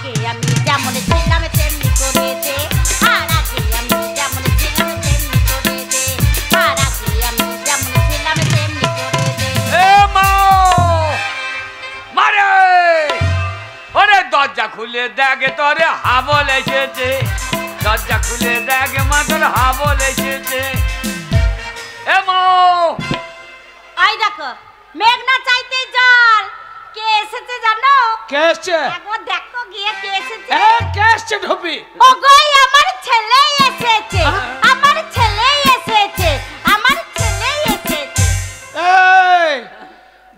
আগে আমি যেমন ছিলাম তেমনি করে দে আর আগে আমি যেমন ছিলাম তেমনি করে দে আর আগে আমি যেমন ছিলাম তেমনি করে দে এ মা মারে ওরে দরজা খুলে দেখে তোরে হাবল এসেছে দরজা খুলে দেখে মা তোর হাবল এসেছে এ মা আই দেখো মেঘনা চাইতে জল কে এসেছে জানো কে এসেছে একবার দেখো গিয়ে কে এসেছে এ কে এসেছে ঢোপি ওগোই আমার ছেলে এসেছে আমার ছেলে এসেছে আমার ছেলে এসেছে এই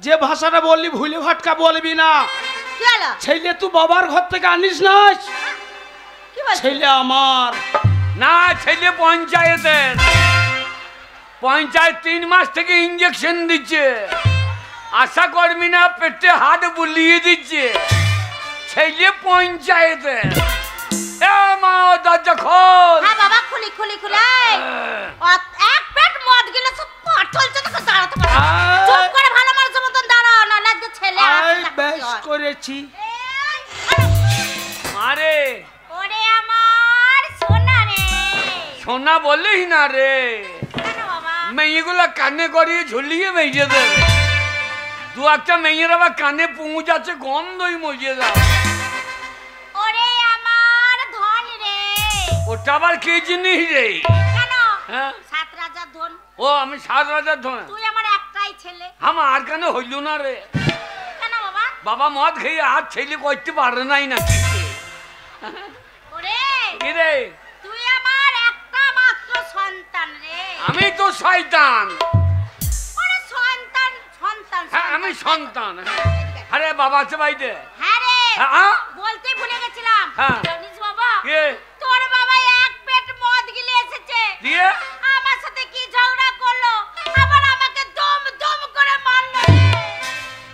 যে ভাষাটা বললি ভুলে ভাটকা বলবি না কি হলো ছেলে তুই বাবার ঘর থেকে আনিস না কি বলছিস ছেলে আমার না ছেলে পঞ্চায়েতের পঞ্চায়েত 3 মাস থেকে ইঞ্জেকশন দিচ্ছে আশা কর্মী না পেটে হাত বুলিয়ে দিচ্ছে ছেলে পঞ্চায়েতের এ মা দরজা খোল হ্যাঁ বাবা খুলি খুলি খুলে এক পেট মদ গিলে সব পাঠলছে তো দাঁড়াতে পারে চুপ করে ভালো মানুষের মতন দাঁড়াও না লাগছে ছেলে আই আসছে বেশ করেছি মারে ওরে আমার সোনা রে সোনা বললেই না রে কেন বাবা মেয়েগুলা কানে করিয়ে ঝুলিয়ে মেজে দেবে দু একটা মেয়ের আবার কানে পুঁজ আছে গন্ধই মজিয়ে যাবে ওরে আমার ধন রে ওটা আবার কি জিনিস রে কেন হ্যাঁ সাত রাজার ধন ও আমি 7 রাজার ধন তুই আমার একটাই ছেলে আমার আর কানে হইল না রে কেন বাবা বাবা মদ খেয়ে আর ছেলে করতে পারে নাই না ওরে কি রে তুই আমার একটা মাত্র সন্তান রে আমি তো শয়তান ওরে সন্তান সন্তান হ্যাঁ আমি সন্তান আরে বাবা আছে বাড়িতে হ্যাঁ রে হ্যাঁ বলতে ভুলে গেছিলাম হ্যাঁ। জানিস বাবা কে তোর বাবা এক পেট মদ গিলে এসেছে দিয়ে আমার সাথে কি ঝগড়া করলো আবার আমাকে দম দম করে মারলো রে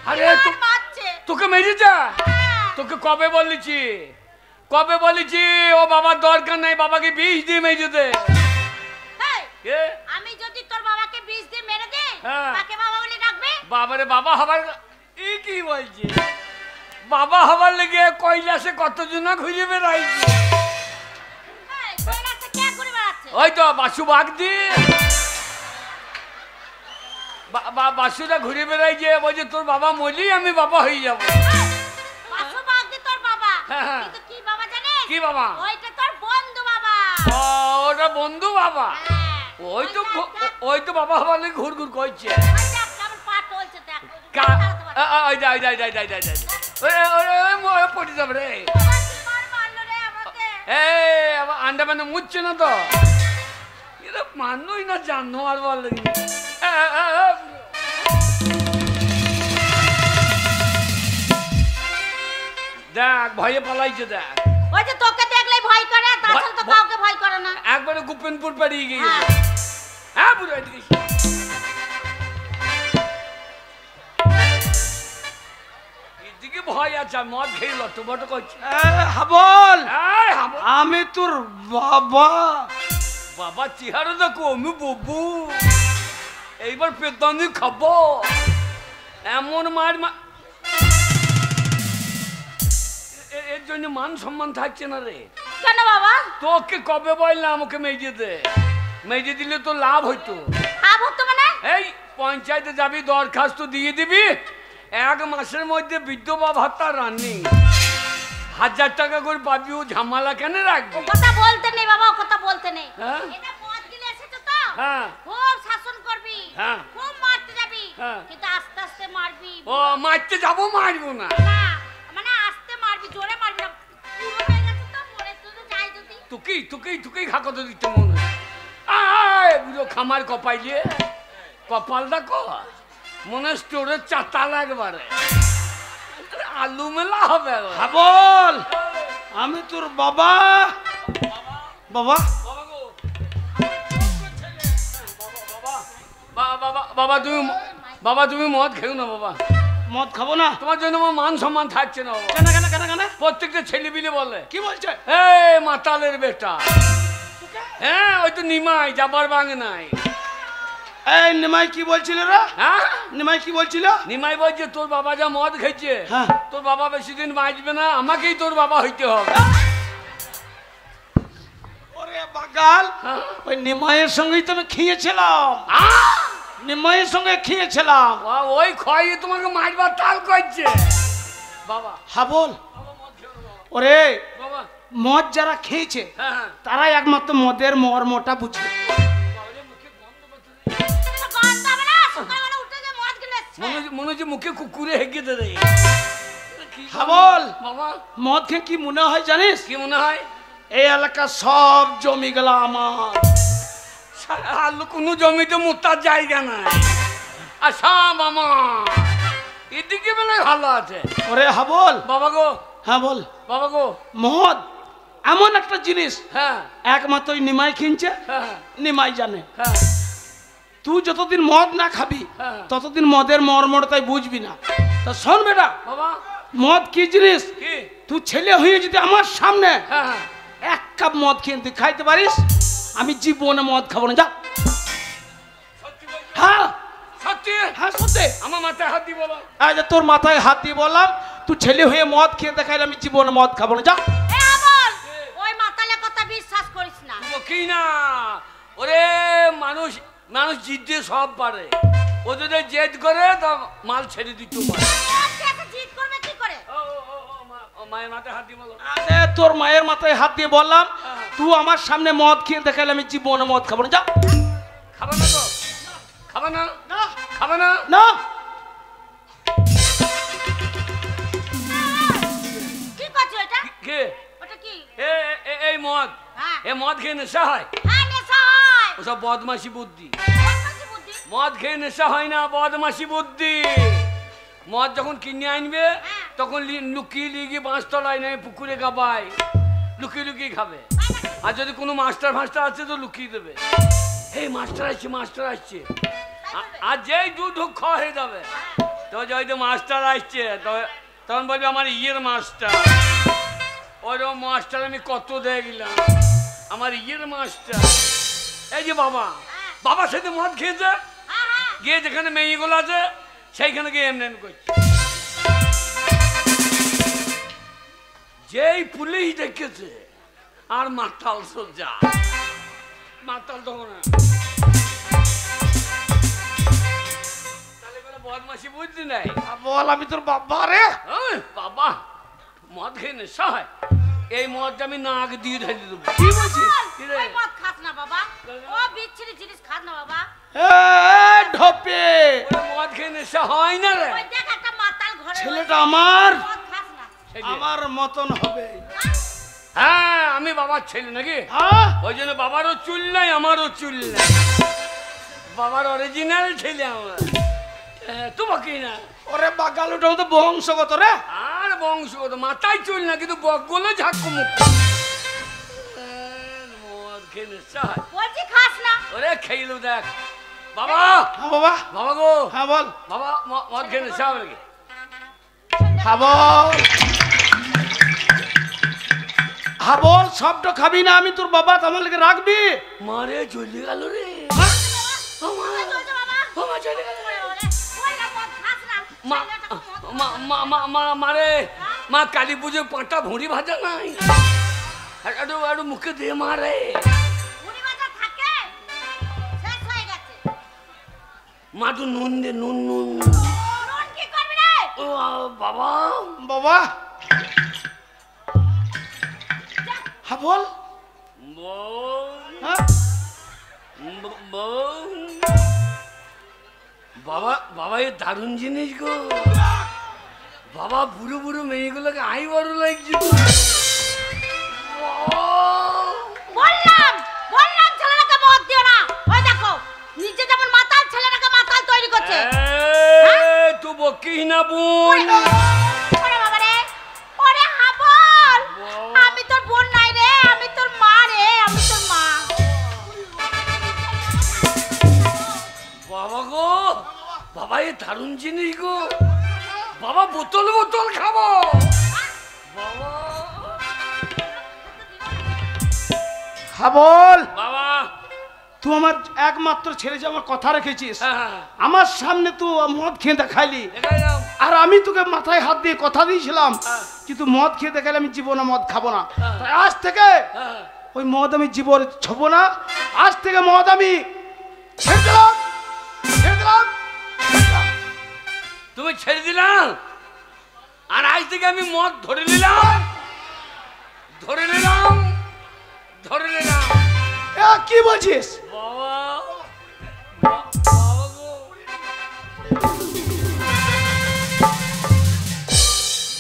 আরে আর মারছে তোকে মেরে যা হ্যাঁ। তোকে কবে বলেছি ও বাবার দরকার নাই বাবাকে বিষ দিয়ে মেরে দে এই, কে আমি যদি তোর বাবাকে বিষ দিয়ে মেরে দেই হ্যাঁ। কাকে বাবা বলে ডাকবে বাবারে বাবা হবার ই কি বলছি বাবা হবার লেগে কৈলাসে কতজনা খুঁজে বেড়াইছে এই, কৈলাসে কে ঘুরে বেড়াচ্ছে ওই তো বাসু বাগ দিয়ে বাসুরা ঘুরে বেড়াইছে বলছে তোর বাবা মরলেই আমি বাবা হয়ে যাবো বাসু বাগদি তোর বাবা হ্যাঁ, হ্যাঁ। কিন্তু কি বাবা জানিস কি বাবা ওইটা তোর বন্ধু বাবা ও, ওটা বন্ধু বাবা হ্যাঁ। ওই তো বাবা হবার লেগে ঘুর ঘুর করছে ওই দেখ কেমন পা টলছে দেখ পড়ে যাবে রে বাবা কি মারলো রে আমাকে আন্ডা মানে মুচ্ছে না তো এরা মানুষ না জানো আর বল দেখ ভয়ে পালাইছে দেখ ওই যে তোকে দেখলেই ভয় করে তাছাড়া তো কাউকে ভয় করে না একবারে গোপেনপুর পাড়িয়ে গিয়ে হ্যাঁ। হ্যাঁ বুড়ো এদিকে এদিকে ভয় আছে মদ খেয়ে লটবট করছে হাবল এই হাবল। আমি তোর বাবা বাবা চেহারা দেখো আমি ববু এইবার পেতানি খাবো এমন মার এর জন্য মান সম্মান থাকছে না রে কেন বাবা তোকে কবে বললাম ওকে মেজে দে মেজে দিলে তো লাভ হইতো আব হতো মানে এই পঞ্চায়েতে যাবি দরখাস্ত দিয়ে দিবি 1 মাসের মধ্যে বিধবা ভাতা রানিং 1000 টাকা করে পাবি ও ঝামেলা কেন রাখবি কথা বলতে নেই বাবা কথা বলতে নেই হ্যাঁ? এটা মদ গিলে এসেছে তো হ্যাঁ খুব শাসন করবি হ্যাঁ। খুব মারতে যাবি হ্যাঁ। কিন্তু আস্তে আস্তে মারবি ও মারতে যাবো মারবো না না মানে আস্তে মারবি জোরে মারবি না পুরো হয়ে গেছে তো মরে তো যাই যদি তুকেই খাকত দিতে মনে হয় আয় বুঝো খামার কপাইলে কপাল দেখো মনে স্টোরের চাতাল একবারে আলু মেলা হবে হাবল আমি তোর বাবা বাবা বাবা তুমি মদ খেও না বাবা মদ খাবো না তোমার জন্য আমার মান সম্মান থাকছে না বাবা কেন কেন কেন কেন প্রত্যেকটা ছেলে বিলে বলে কি বলছে এই মাতালের বেটা হ্যাঁ ওই তো নিমাই যাবার বাং নাই এই নিমাই কি বলছিল রে? হ্যাঁ নিমাই কি বলছিল? নিমাই বলছে তোর বাবা যা মদ খেয়েছে হ্যাঁ। তোর বাবা বেশি দিন বাঁচবে না, আমাকেই তোর বাবা হইতে হবে। ওরে বাগাল, হ্যাঁ। ওই নিমাইয়ের সঙ্গেই তো আমি খেয়েছিলাম, আহ! নিমাইয়ের সঙ্গে খেয়েছিলাম। ওই খয়ে তোমাকে মারবার তাল করছে বাবা। হাবল, ওরে বাবা মদ যারা খেয়েছে হ্যাঁ হ্যাঁ তারাই একমাত্র মদের মর্মটা বুঝবে। গন্ধ হবে না, সকালবেলা উঠে যে মদ গিলে এসছে। মনে হচ্ছে মুখে কুকুরে হেগে দেবে। হাবল, বাবা মদ খেয়ে কি মনে হয় জানিস? কি মনে হয়? এই এলাকা সব জমি গেল আমার। আর কোনো জমিতে মোতার জায়গা নাই, আর সব আমার। এদিকে বেলায় ভালো আছে। ওরে হাবল, বাবা গো, হ্যাঁ বল। বাবা গো, মদ এমন একটা জিনিস হ্যাঁ একমাত্র ওই নিমাই কিনছে, হ্যাঁ নিমাই জানে। হ্যাঁ তুই যতদিন মদ না খাবি হ্যাঁ। ততদিন মদের মর্মটা তাই বুঝবি না। তা শোন বেটা, বাবা মদ কি জিনিস? কি? তুই ছেলে হয়ে যদি আমার সামনে হ্যাঁ হ্যাঁ এক কাপ মদ খেয়ে তুই খাইতে পারিস, আমি জীবনে মদ খাবো না। যা। সত্যি বলছো? হ্যাঁ সত্যি? হ্যাঁ সত্যি। আমার মাথায় হাত দিয়ে বলো। আজ তোর মাথায় হাত দিয়ে বললাম, তুই ছেলে হয়ে মদ খেয়ে দেখাইলে আমি জীবনে মদ খাবো না। যা। এ আমল, ওই মাতালের কথা বিশ্বাস করিস না। কি না ওরে, মানুষ মানুষ জিদ দিয়ে সব পারে। ও যদি জেদ করে তা মাল ছেড়ে দিতে পারে। মদ খেয়ে এসে জিদ করবে কি করে? ও মায়ের মাথায় হাত দিয়ে বলো। আরে তোর মায়ের মাথায় হাত দিয়ে বললাম, তুই আমার সামনে মদ খেয়ে দেখাইলে আমি জীবনে মদ খাবো না। যা। খাবে না তো? খাবে না? না খাবে না? না। কি করছো এটা? কে? ওটা কি? এই মদ, হ্যাঁ। এ মদ খেয়ে নেশা হয়? হ্যাঁ, নেশা হয়। ওসব বদমাশি বুদ্ধি। বদমাশি বুদ্ধি। মদ খেয়ে নেশা হয় না, বদমাশি বুদ্ধি। মদ যখন কিনে আনবে তখন লুকিয়ে লিগিয়ে বাঁশতলায় নেই, পুকুরে গাবায় লুকিয়ে লুকিয়ে খাবে। আর যদি কোনো মাস্টার ফাস্টার আছে তো লুকিয়ে দেবে, এই মাস্টার আসছে, মাস্টার আসছে। আর যেই দুধ খাওয়া হয়ে যাবে তো যদি মাস্টার আসছে তখন বলবে আমার ইয়ের মাস্টার। ওরকম মাস্টার আমি কত দেখলাম, আমার ইয়ের মাস্টার। এই যে বাবা, বাবার সাথে মদ খেয়েছে, হ্যাঁ, হ্যাঁ। গিয়ে যেখানে মেয়েগুলো আছে সেইখানে গিয়ে এমন করছে। যেই পুলিশ দেখেছে আর মাতাল সোজা, মাতাল তখন তাহলে কোনো বদমাশি বুঝলি নাই। বল, আমি তোর বাবা রে। বাবা মদ খেয়ে নেশা হয়, এই মদটা আমি নাক দিয়ে ঢেলে দেবো। কি বলছিস? কি রে? ওই মদ খাস না বাবা, ও বিচ্ছিরি জিনিস খাস না বাবা। এ ঢপে, ওরে মদ খেয়ে নেশা হয় না রে। ওই দেখ একটা মাতাল ঘরে ছেলেটা আমার মদ খাস না। সেই যে। আমার মতন হবে। হ্যাঁ আমি বাবার ছেলে নাকি, হ্যাঁ ওই জন্য বাবারও চুল নাই আমারও চুল নাই, বাবার অরিজিনাল ছেলে আমার। তোমাকে না ওরে বাগাল, ওটা তো বংশগত রে। আর বংশগত, মাথায় চুল না কিন্তু বকগুলো ঝাক্কু মুখ। মদ খেয়ে নেশা হয়। বলছি খাস না। ওরে খেইলু দেখ বাবা। হ্যাঁ বাবা। বাবা গো, হ্যাঁ বল। বাবা মদ খেয়ে নেশা হবে নাকি? হ্যাঁ বল। হ্যাঁ বল, সবটা খাবি না, আমি তোর বাবা, আমার লেগে রাখবি। মারে চলে গেল রে, ওই চলছে বাবা। আমার চলে গেল। ওরে ওরে, ওই না মদ খাস না। মা ছেলেটাকে মদ মা মা মা মা মারে মা কালী পুজো পাঁটা ভুঁড়ি ভাজা নাই, একটু একটু মুখে দিয়ে মারে। ভুঁড়ি ভাজা থাকে, শেষ হয়ে গেছে। মা তো নুন দে, নুন নুন। নুন কি করবি রে? ও বাবা, বাবা। হ্যাঁ বল। বউ, হ্যাঁ বউ। বাবা বাবা এ দারুণ জিনিস গো বাবা, বুড়ো বুড়ো মেয়েগুলোকে আই বড় লাগছে। বললাম বললাম ছেলেটাকে মদ দিও না। ওই দেখো নিজে যেমন মাতাল, ছেলেটাকে মাতাল তৈরি করছে। তুই বকিস না বোন। ওরে বাবা রে, ওরে হাবল, আমি তোর বোন নাই রে, আমি তোর মা রে, আমি তোর মা। বাবা গো বাবা এ দারুণ জিনিস গো বাবা, বোতল বোতল খাবো বাবা। হ্যাঁ বল। বাবা তুই আমার একমাত্র ছেলে যে আমার কথা রেখেছিস, হ্যাঁ। আমার সামনে তুই মদ খেয়ে দেখাইলি, দেখাইলাম। আর আমি তোকে মাথায় হাত দিয়ে কথা দিয়েছিলাম হ্যাঁ। যে তুই মদ খেয়ে দেখাইলে আমি জীবনে মদ খাবো না। হ্যাঁ। তাই আজ থেকে হ্যাঁ। ওই মদ আমি জীবনে ছবো না। আজ থেকে মদ আমি ছেড়ে দিলাম, ছেড়ে দিলাম, ছেড়ে দিলাম। তুমি ছেড়ে দিলাম, আর আজ থেকে আমি মদ ধরে নিলাম, ধরে নিলাম, ধরে নিলাম। কি বলছিস? বাবা, বাবা গো।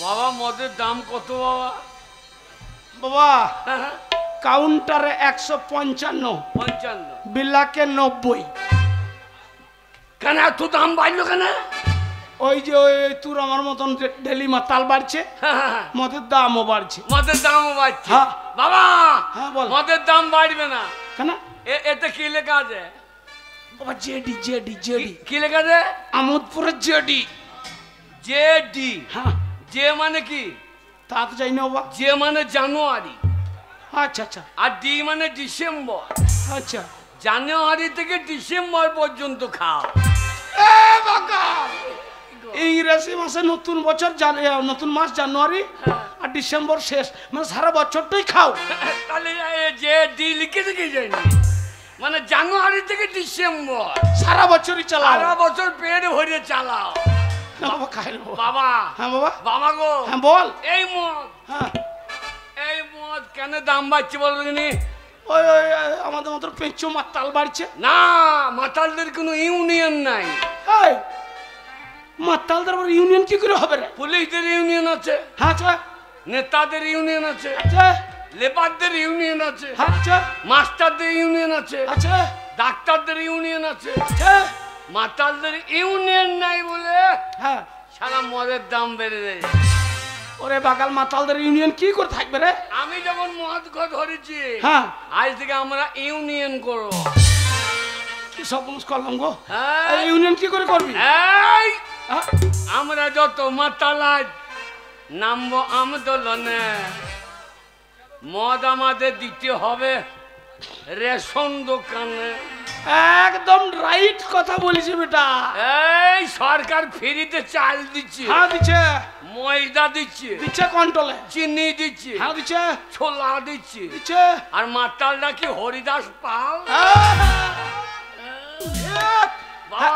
বাবা মদের দাম কত বাবা? বাবা হ্যাঁ, কাউন্টারে 155, 55। বিলাকে 90। কেন এত দাম বাড়লো কেন? ওই যে ওই তোর আমার মতন ডেলি মাতাল বাড়ছে, মদের দামও বাড়ছে। মদের দামও বাড়ছে। হ্যাঁ। বাবা হ্যাঁ, বল। মদের দাম বাড়বে না। কেন? এতে কি লেখা আছে? বাবা জেডি জেডি জেডি। কি লেখা আছে? আমোদপুরের জেডি। জেডি। হ্যাঁ, জে মানে কি? তা তো যাই না বাবা। জে মানে জানুয়ারি, আচ্ছা আচ্ছা আর ডি মানে ডিসেম্বর। আচ্ছা। জানুয়ারি থেকে ডিসেম্বর পর্যন্ত খাও। ইংরেজি মাসে নতুন বছর নতুন মাস জানুয়ারি, আর ডিসেম্বর শেষ, মানে সারা বছরটাই খাও। তাহলে যে ডি লিখে দেখে যায়নি, মানে জানুয়ারি থেকে ডিসেম্বর সারা বছরই চালাও। সারা বছর পেট ভরে চালাও। না বাবা খাই নেবো। বাবা। হ্যাঁ বাবা। বাবা গো। হ্যাঁ বল। এই মদ, হ্যাঁ এই মদ কেন দাম বাড়ছে বলো দেখিনি? ওই ওই আমাদের মতো পেঁচো মাতাল বাড়ছে না, মাতালদের কোনো ইউনিয়ন নাই। এই মাতালদের আবার ইউনিয়ন কি করে হবে রে? পুলিশদের ইউনিয়ন আছে, হ্যাঁ আচ্ছা নেতাদের ইউনিয়ন আছে, আচ্ছা লেবারদের ইউনিয়ন আছে, হ্যাঁ আচ্ছা মাস্টারদের ইউনিয়ন আছে, আচ্ছা ডাক্তারদের ইউনিয়ন আছে। আচ্ছা মাতালদের ইউনিয়ন নাই বলে হ্যাঁ। সারা মদের দাম বেড়ে যায়। ওরে বাগাল মাতালদের ইউনিয়ন কি করে থাকবে রে? আমি যখন মদ ধরেছি, হ্যাঁ আজ থেকে আমরা ইউনিয়ন করবো। কি সব করলাম গো। হ্যাঁ। এই ইউনিয়ন কি করে করবি? এই হ্যাঁ? আমরা যত মাতাল আজ নামবো আন্দোলনে, মদ আমাদের দিতে হবে রেশন দোকানে। একদম রাইট কথা বলেছি বেটা। এই সরকার ফ্রিতে চাল দিচ্ছে, হ্যাঁ দিচ্ছে, ময়দা দিচ্ছে, দিচ্ছে কন্ট্রোলে, চিনি দিচ্ছে, হ্যাঁ দিচ্ছে, ছোলা দিচ্ছে, দিচ্ছে। আর মাতালটা কি হরিদাস পাল? বাবা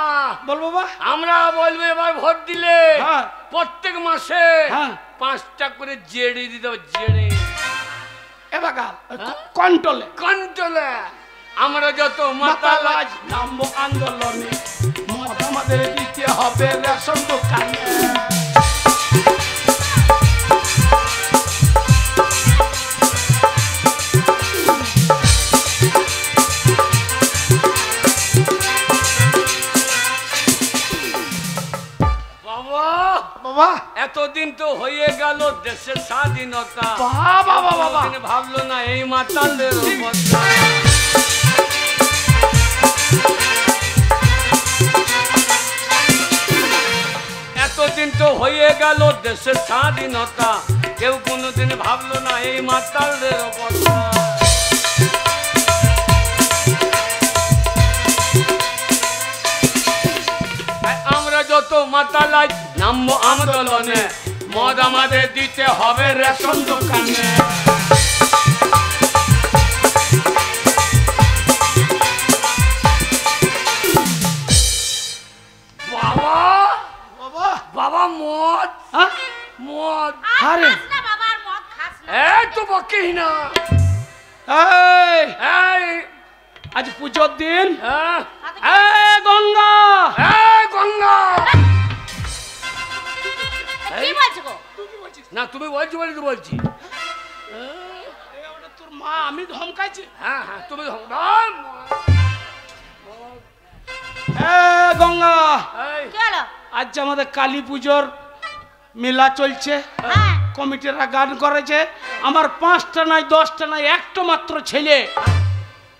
বল বাবা। আমরা বলবো এবার ভোট দিলে হ্যাঁ। প্রত্যেক মাসে হ্যাঁ। 5টা করে জেডি দিতে হবে। জেডি এ বাগাল কন্ট্রোলে, কন্ট্রোলে আমরা যত মাতাল মাতাল আজ নামবো আন্দোলনে, মদ আমাদের দিতে হবে রেশন দোকানে। বাবা বাবা এতদিন তো হয়ে গেল দেশের স্বাধীনতা, বাবা বাবা বাবা কোনোদিন ভাবলো না এই মাতালদের অবস্থা। এতদিন তো হয়ে গেল দেশের স্বাধীনতা, কেউ কোনোদিন ভাবলো না এই মাতালদের অবস্থা। আমরা যত মাতাল আজ নামবো আন্দোলনে, মদ আমাদের দিতে হবে রেশন দোকানে। বাবা বাবা বাবা মদ, হ্যাঁ মদ আরে খাস না বাবা, আর মদ খাস না। এই তো বকেই না। এই এই আজ পুজোর দিন। হ্যাঁ, এ গঙ্গা, এই গঙ্গা। কি বলছো গো? না তুমি বলছি বলি তো বলছি। ওটা তোর মা, আমি ধমকাইছি। হ্যাঁ হ্যাঁ তুমি এ গঙ্গা, এই কি হলো? আজ যে আমাদের কালী পুজোর মেলা চলছে, হ্যাঁ। কমিটিরা গান করেছে, আমার 5টা নাই 10টা নাই একটা মাত্র ছেলে,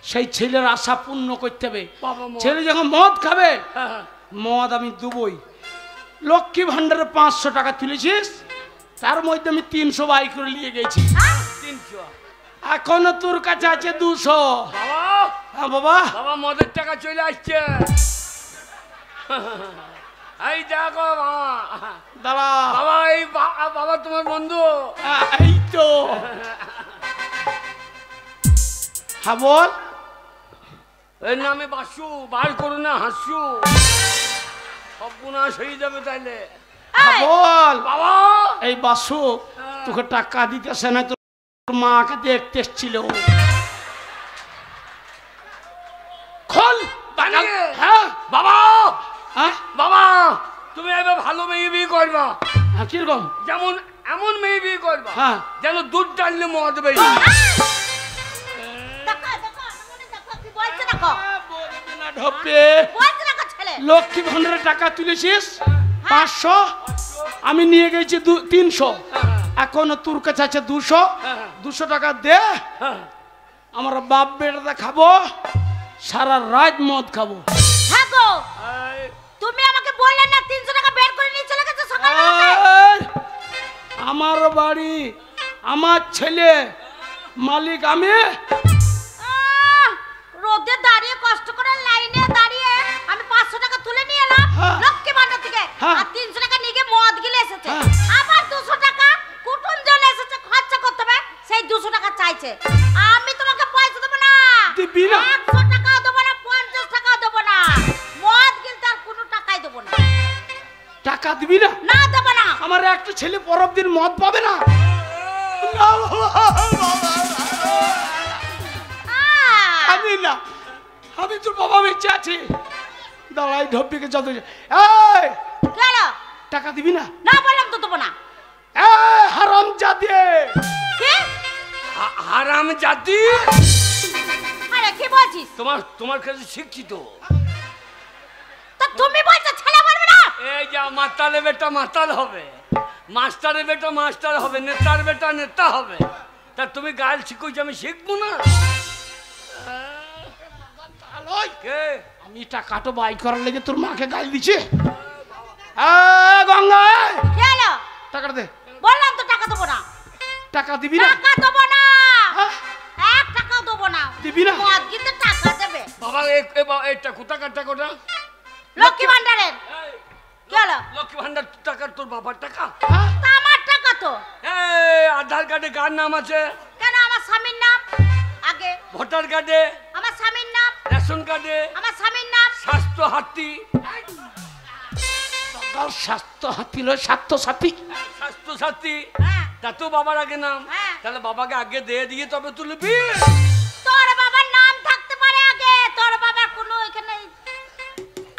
সেই ছেলের আশা পূর্ণ করতে হবে। বাবা মদ। ছেলে যখন মদ খাবে, হ্যাঁ, হ্যাঁ। মদ আমি দুবই। লক্ষ্মী ভান্ডারে 500 টাকা তুলেছিস, তার মধ্যে আমি 300 বাই করে নিয়ে গেছি। 300 এখনো তোর কাছে আছে 200। বাবা হ্যাঁ বাবা। বাবা মদের টাকা চলে আসছে। এই দেখো বাবা। দাঁড়া বাবা এই বাবা তোমার বন্ধু। এই তো। হ্যাঁ বল। এর নামে বাসু, বার করো না হাসু, সব গুনাশ হয়ে যাবে তাইলে। হ্যাঁ বল বাবা। এই বাসু তোকে টাকা দিতেছে না, তোর মাকে দেখতে এসছিল। খোল। হ্যাঁ বাবা। হ্যাঁ বাবা তুমি এবার ভালো মেয়ে বিয়ে করবা। হ্যাঁ কিরকম? যেমন এমন মেয়ে বিয়ে করবা হ্যাঁ যেন দুধ ডাললে মদ বেরিয়ে। দেখো দেখো মনে দেখো কি বলছে দেখো বলবি না ঢপে। বলছে দেখো ছেলে লক্ষ্মী ভান্ডারের টাকা তুলেছিস 500, আমি নিয়ে গেছি 300, এখনো তোর কাছে আছে 200। 200 টাকা দে, আমার বাপ বেটাতে খাবো, সারা রাত মদ খাবো। হ্যাঁ গো তুমি আমাকে বললে না 300 টাকা বের করে নিয়ে চলে গেছে সকালবেলা। এই, আমার বাড়ি, আমার ছেলে, মালিক আমি। রোদে দাঁড়িয়ে কষ্ট করে লাইনে দাঁড়িয়ে আমি 500 টাকা তুলে নিয়ে এলাম লক্ষ্মী ভান্ডার থেকে, আর 300 টাকা নিয়ে গিয়ে মদ গিলে এসেছে। আবার 200 টাকা কুটুম জন এসেছে খরচা করতে হবে, সেই 200 টাকা চাইছে। আমি তোমাকে পয়সা দেব না, দিবি না? 100 টাকাও দেব না, 50 টাকাও দেব না, মদ গিলতে আর কোনো টাকাই দেব না। টাকা দিবি না? না দেব না। আমার একটা ছেলে পরব দিন মদ পাবে না। আমি না, আমি তোর বাবা বেঁচে আছি। দাঁড়াই ঢপিকে যত এই কেন টাকা দিবি না? না বললাম তো দেব না। এই হারাম জাদি। কি হারাম জাতি? আরে কি বলছিস? তোমার কাছে শিক্ষিত। তা তুমি বলছো ছেলে বলবে না? এই যা মাতালে বেটা মাতাল হবে, মাস্টারের বেটা মাস্টার হবে, নেতার বেটা নেতা হবে। তা তুমি গাল শিখুছ, আমি শিখবো না? কে? আমি টাকাটা বাই করার লেগে তোর মাকে গাল দিছি। গঙ্গা কি হলো? টাকা দে। বললাম তো টাকা দেবো না। টাকা দিবি না? টাকা দেবো না, হ্যাঁ? 1 টাকাও দেবো না। দিবি না? মদ গিলতে টাকা দেবে। বাবা এটা কোথাকার টাকাটা? লক্ষ্মী ভান্ডারের। কি হলো? লক্ষ্মী ভান্ডার টাকা তোর বাবার টাকা? হ্যাঁ? তা আমার টাকা তো। এই আধার কার্ডে কার নাম আছে? কেন আমার স্বামীর নাম আগে, ভোটার কার্ডে, আমার স্বামীর নাম, রেশন কার্ডে, আমার স্বামীর নাম। স্বাস্থ্য হাতি, স্বাস্থ্য হাতি লয়, স্বাস্থ্য সাথী। স্বাস্থ্য সাথী, হ্যাঁ তা তো বাবার আগে নাম। হ্যাঁ। তাহলে বাবাকে আগে দিয়ে তবে তুলবি। তোর বাবার নাম থাকতে পারে আগে, তোর বাবার কোনো এখানে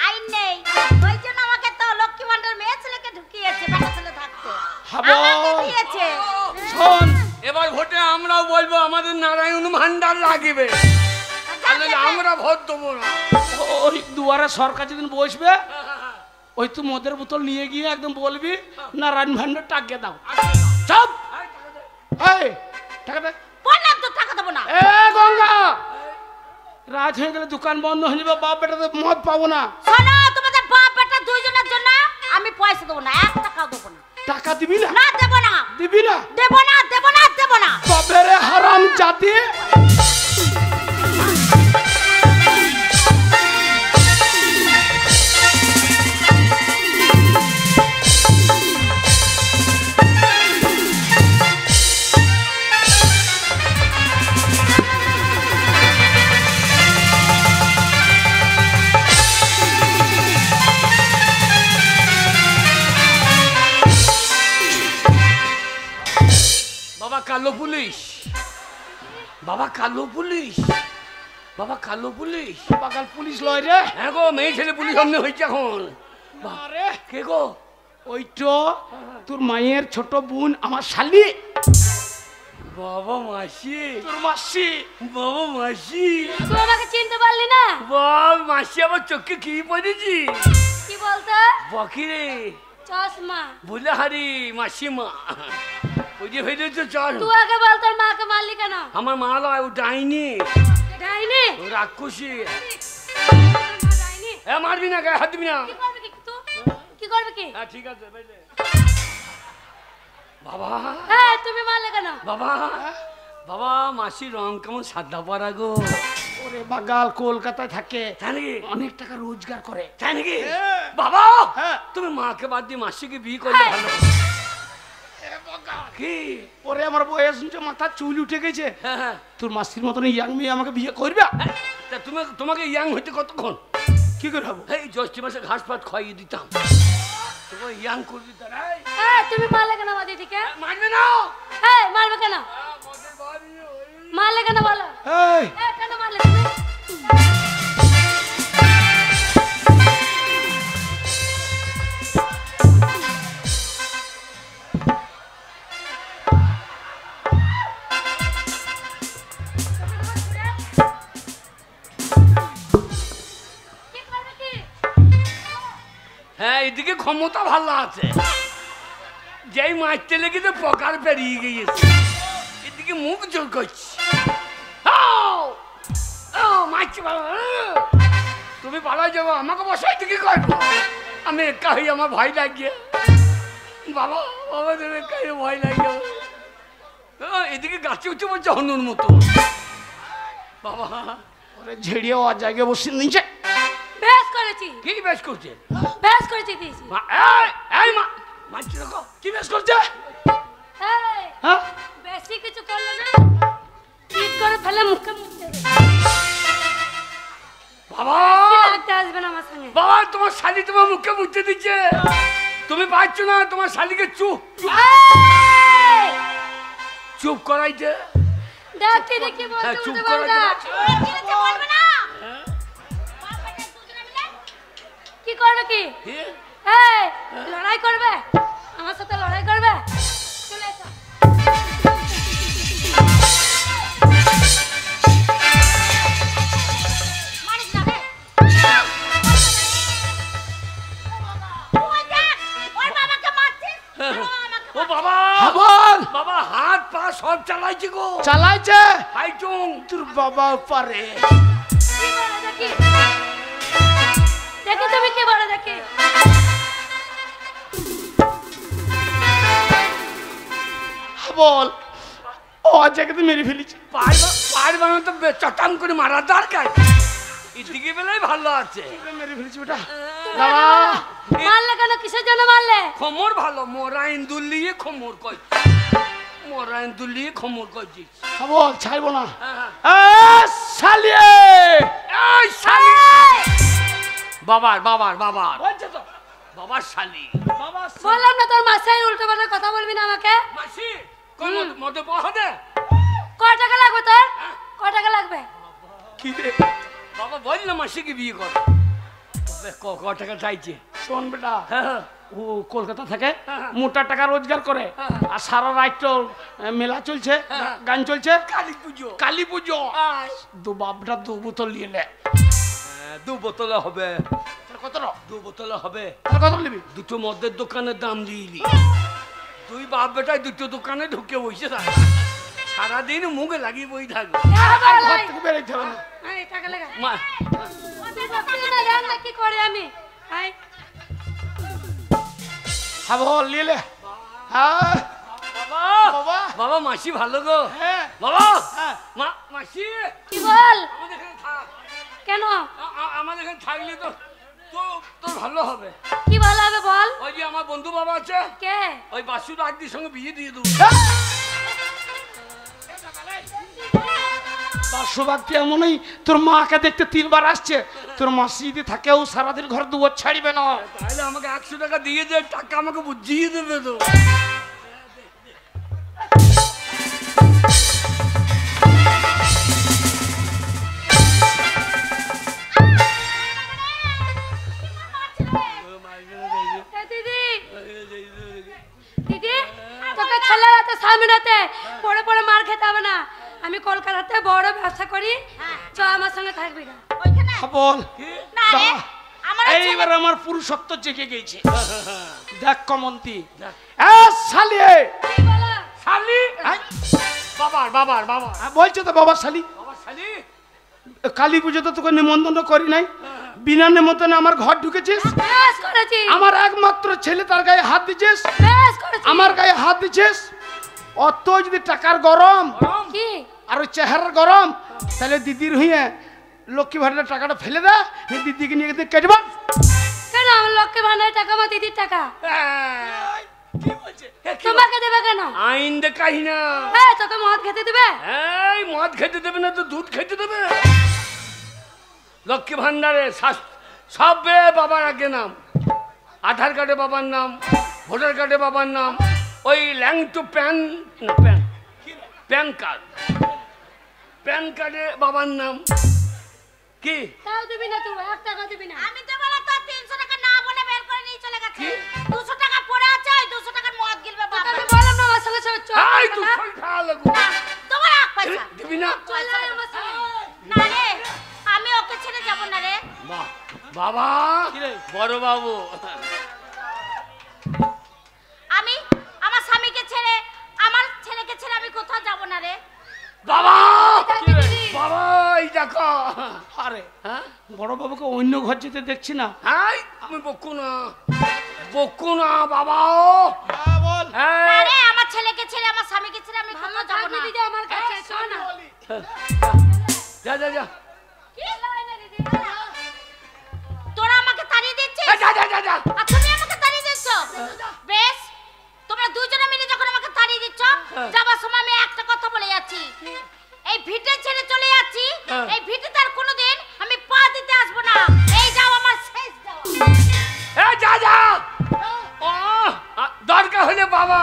আইন নেই, ওই জন্য আমাকে তো লক্ষ্মী ভান্ডার মেয়ে ছেলেকে ঢুকিয়েছে, বাবা ছেলে থাকতে হাবো। আমাকে দিয়েছে। শোন, এবার ভোটে আমরাও বলবো আমাদের নারায়ণ ভান্ডার লাগবে, তাহলে আমরা ভোট দেবো না। ওই দুয়ারে সরকার যেদিন বসবে, ওই তুই মদের বোতল নিয়ে গিয়ে একদম বলবি নারায়ণ ভান্ডার টাকা দাও। সব এই টাকা দে। বললাম তো টাকা দেবো না। এ গঙ্গা, রাত হয়ে গেলে দোকান বন্ধ হয়ে যাবে, বাপ বেটাতে মদ পাবো না। শোনো, তোমাদের বাপ বেটা দুইজনের জন্য আমি পয়সা দেবো না, 1 টাকাও দেবো না। টাকা দিবি না? না দেবো না, দিবি না? দেবো না, দেবো না, দেবো না। তবে রে হারাম জাতি। বাবা কালো পুলিশ, বাবা কালো পুলিশ, বাবা কালো পুলিশ। বাগাল পুলিশ লয় রে। হ্যাঁ গো, মেয়ে ছেলে পুলিশ সামনে হয়েছে এখন। আরে কে গো? ওইটো তোর মায়ের ছোট বোন, আমার শালি। বাবা মাসি, তোর মাসি। বাবা মাসি। তুই আমাকে চিনতে পারলি না? বাবা মাসি, আমার চোখে কি পড়েছি? কি বলতো? বকিরে চশমা। বলে হারি মাসিমা, ওই যে হয়ে তো চল। তুই আগে বল তোর মাকে মারলি কেন? আমার মা লয়, ও ডাইনি, ডাইনি? ও রাক্ষসী। ডাইনি? এ মারবি না, গায়ে হাত দিবি না। কি করবে কি তুই? কি করবে কি? হ্যাঁ ঠিক আছে, বুঝলে। বাবা, হ্যাঁ তুমি মারলে কেন? বাবা বাবা মাসির রং কেমন সাদা পরা গো। ওরে বাগাল কলকাতায় থাকে, তাই নাকি? অনেক টাকা রোজগার করে। তাই নাকি? বাবা হ্যাঁ। তুমি মাকে বাদ দিয়ে মাসিকে বিয়ে করলে ভালো। কি? ওরে আমার বয়স শুনছে, মাথার চুল উঠে গেছে। হ্যাঁ হ্যাঁ। তোর মাসির মতন ইয়াং মেয়ে আমাকে বিয়ে করবে? তা তোমাকে ইয়াং হইতে কতক্ষণ? কি করে হবো? এই জ্যৈষ্ঠী মাসে ঘাস পাত খাইয়ে দিতাম, তোমাকে ইয়াং করে দিতাম। তুমি মারলে কেন আমার দিদিকে? মানবে না? মারবে কেন? মারলে কেন বলো? এই কেন মারলে তুমি? হ্যাঁ, এদিকে ক্ষমতা ভালো আছে, যেই মারতে লেগেছে পকার পেরিয়ে গিয়েছে, এদিকে মুখ জোর করছি। মারছি ভালো, তুমি পালাই যাবো, আমাকে বসাই দিকে করবো, আমি একা হই, আমার ভয় লাগিয়ে। বাবা বাবা তুমি একা হয়ে ভয় লাগিয়ে, এদিকে গাছে উঠে বলছে হনুর মতো। বাবা ওরে ঝেড়িয়ে ও জায়গায় বসে নিচে। বেশ করেছি, কি বেশ করছে? বেশ করেছি দিয়েছি। মারছি দেখো কি বেশ করছে? এই, হ্যাঁ বেশি কিছু করলে না ঠিক করে ফেলে মুখে মুখ দেবে। বাবা লাগতে আসবে না আমার সঙ্গে। বাবা তোমার শালি তোমার মুখে মুছতে দিচ্ছে, তুমি পারছো না, তোমার শালিকে চুপ এই, চুপ করাইতে। দেখি দেখি বলতে হ্যাঁ, চুপ বলতে করো, পারবে না। চুপ বলবে না। কি করবে কি? এই, লড়াই করবে? আমার সাথে লড়াই করবে? চলে এসো। মারিস না রে। ওই দেখ, ওর বাবাকে মারছিস। ও বাবা বল। বাবা হাত পা সব চালাইছে গো, চালাইছে হাইটুং। তোর বাবা পারে। কি বলে দেখি? দেখি তুমি কি বলে দেখি? বল। ও জায়গাতে মেরে ফেলেছি। পারবা না তো চটাম করে মারা দরকার, এদিকে বেলায় ভালো আছে। মেরে ফেলেছি ওটা। বাবা মারলে কেন? কিসের জন্য মারলে? খমর ভালো, মোরাইন দুলিয়ে খমর কই, মোরাইন দুলিয়ে খমর কইছি। বল ছাড়বো না। হ্যাঁ। শালিয়ে এই শালি বাবার বাবার বাবার বলছে তো বাবার শালি। বাবা বললাম না তোর মাসায় উল্টো পাল্টা কথা বলবি না আমাকে। মাসি কোন মতে পাওয়া দে। কয় টাকা লাগবে তোর? কয় টাকা লাগবে? কি রে বাবা বল না মাসিকে বিয়ে কর। ক টাকা চাইছে? শোন বেটা, হ্যাঁ ও কলকাতা থাকে, মোটা টাকা রোজগার করে, আর সারা রাত তো মেলা চলছে, গান চলছে, কালী পুজো। কালী পুজো। দু বাপটা 2 বোতল নিয়ে নে। 2 বোতলে হবে? কত? 2 বোতলে হবে। কত নিবি? দুটো মদের দোকানের দাম দিইলি, তুই বাপ বেটায় দুটো দোকানে ঢুকে বসে থাক, সারাদিন মুখে লাগিয়ে বই থাকবে। ঘর থেকে বেরোতে হবে না। এই টাকা লাগা। মা আমি ভাবছি না জান না কি করে আমি। আই বল নিয়ে নে। হ্যাঁ বাবা বাবা। বাবা মাসি ভালো গো। হ্যাঁ বাবা হ্যাঁ। মাসি কি বল? আমাদের এখানে থাক, কেন? আমাদের এখানে থাকলে তো তোর ভালো হবে। কি ভালো হবে বল? ওই যে আমার বন্ধু বাবা আছে, কে? ওই বাসুর আগদির সঙ্গে বিয়ে দিয়ে দেবো। বাসুবাগটি এমনই, তোর মাকে দেখতে 3 বার আসছে, তোর মাসি যদি থাকেও সারাদিন ঘর দুয়ার ছাড়িবে না। তাহলে আমাকে 100 টাকা দিয়ে দে, টাকা আমাকে বুঝিয়ে দেবে তো। দিদি দিদি তোকে ছেলের হাতে সামনে হাতে পড়ে পড়ে মার খেতে হবে না। আমি কলকাতাতে বড় ব্যবসা করি, চ আমার সঙ্গে থাকবি না। ওইখানে বল। না রে, আমার এইবার আমার পুরুষত্ব জেগে গেছে। দেখ কমন্তি দেখ। শালিয়ে কি বলো? শালি বাবার বাবার বাবার বলছে তো বাবা শালি। বাবার শালি কালী পুজোতে তোকে নিমন্ত্রণ করি নাই, বিনা নিমন্ত্রণে আমার ঘর ঢুকেছিস, বেশ করেছি, আমার একমাত্র ছেলে তার গায়ে হাত দিছিস, বেশ করেছি। আমার গায়ে হাত দিছিস, অত যদি টাকার গরম কি আর ওই চেহারার গরম, তাহলে দিদির হইয়ে লক্ষ্মী ভান্ডারের টাকাটা ফেলে দে, দিদিকে নিয়ে গিয়ে কেটে বল। কেন আমার লক্ষ্মী ভান্ডারের টাকা আমার দিদির টাকা কি বলছে? তোমাকে দেবে কেন? আইন দেখাই না। হ্যাঁ তোকে মদ খেতে দেবে? এই মদ খেতে দেবে না তো দুধ খেতে দেবে। লক্ষ্মী ভান্ডারে সবে বাবার আগে নাম, আধার কার্ডে বাবার নাম, ভোটার কার্ডে বাবার নাম, ওই ল্যাং টু প্যান না প্যান কার্ড, প্যান কার্ডে বাবার নাম। কি তাও দিবি না তুই? 1 টাকা দিবি না? আমি তো বলা তো 300 টাকা না বলে বের করে নিয়ে চলে গেছে। 200 টাকা পড়ে আছে, ওই 200 টাকার মদ গিলবে বাবা। আমি বললাম না আমার সঙ্গে চল। এই তুই সই খাওয়া লাগু তোমার এক পয়সা দিবি না? চল আমার সঙ্গে। না রে আমি ওকে ছেড়ে যাব না রে। বাবা বড় বাবু, আমি আমার স্বামীকে ছেড়ে আমার ছেলেকে ছেড়ে আমি কোথাও যাব না রে বাবা। বাবা এই দেখো, আরে হ্যাঁ বড় বাবুকে অন্য ঘর যেতে দেখছি না। হ্যাঁ আমি বকু না বাবা। বল। না রে আমার ছেলেকে ছেড়ে আমার স্বামীকে ছেড়ে আমি কোথাও যাব না। দিদি আমার কাছে এসো না। যা যা যা কি লাইনে দিদি? তোরা আমাকে তাড়িয়ে দিচ্ছিস? যা যা যা যা। আর তুমি আমাকে তাড়িয়ে দিচ্ছ? বেশ, তোমরা দুজনে মিলে যখন আমাকে তাড়িয়ে দিচ্ছ, যাবার সময় আমি একটা কথা বলে যাচ্ছি। এই ভিটে ছেড়ে চলে যাচ্ছি, এই ভিটেতে আর কোনোদিন আমি পা দিতে আসবো না। এই যাও আমার শেষ যাও। যা যা। ও দরকার হলে বাবা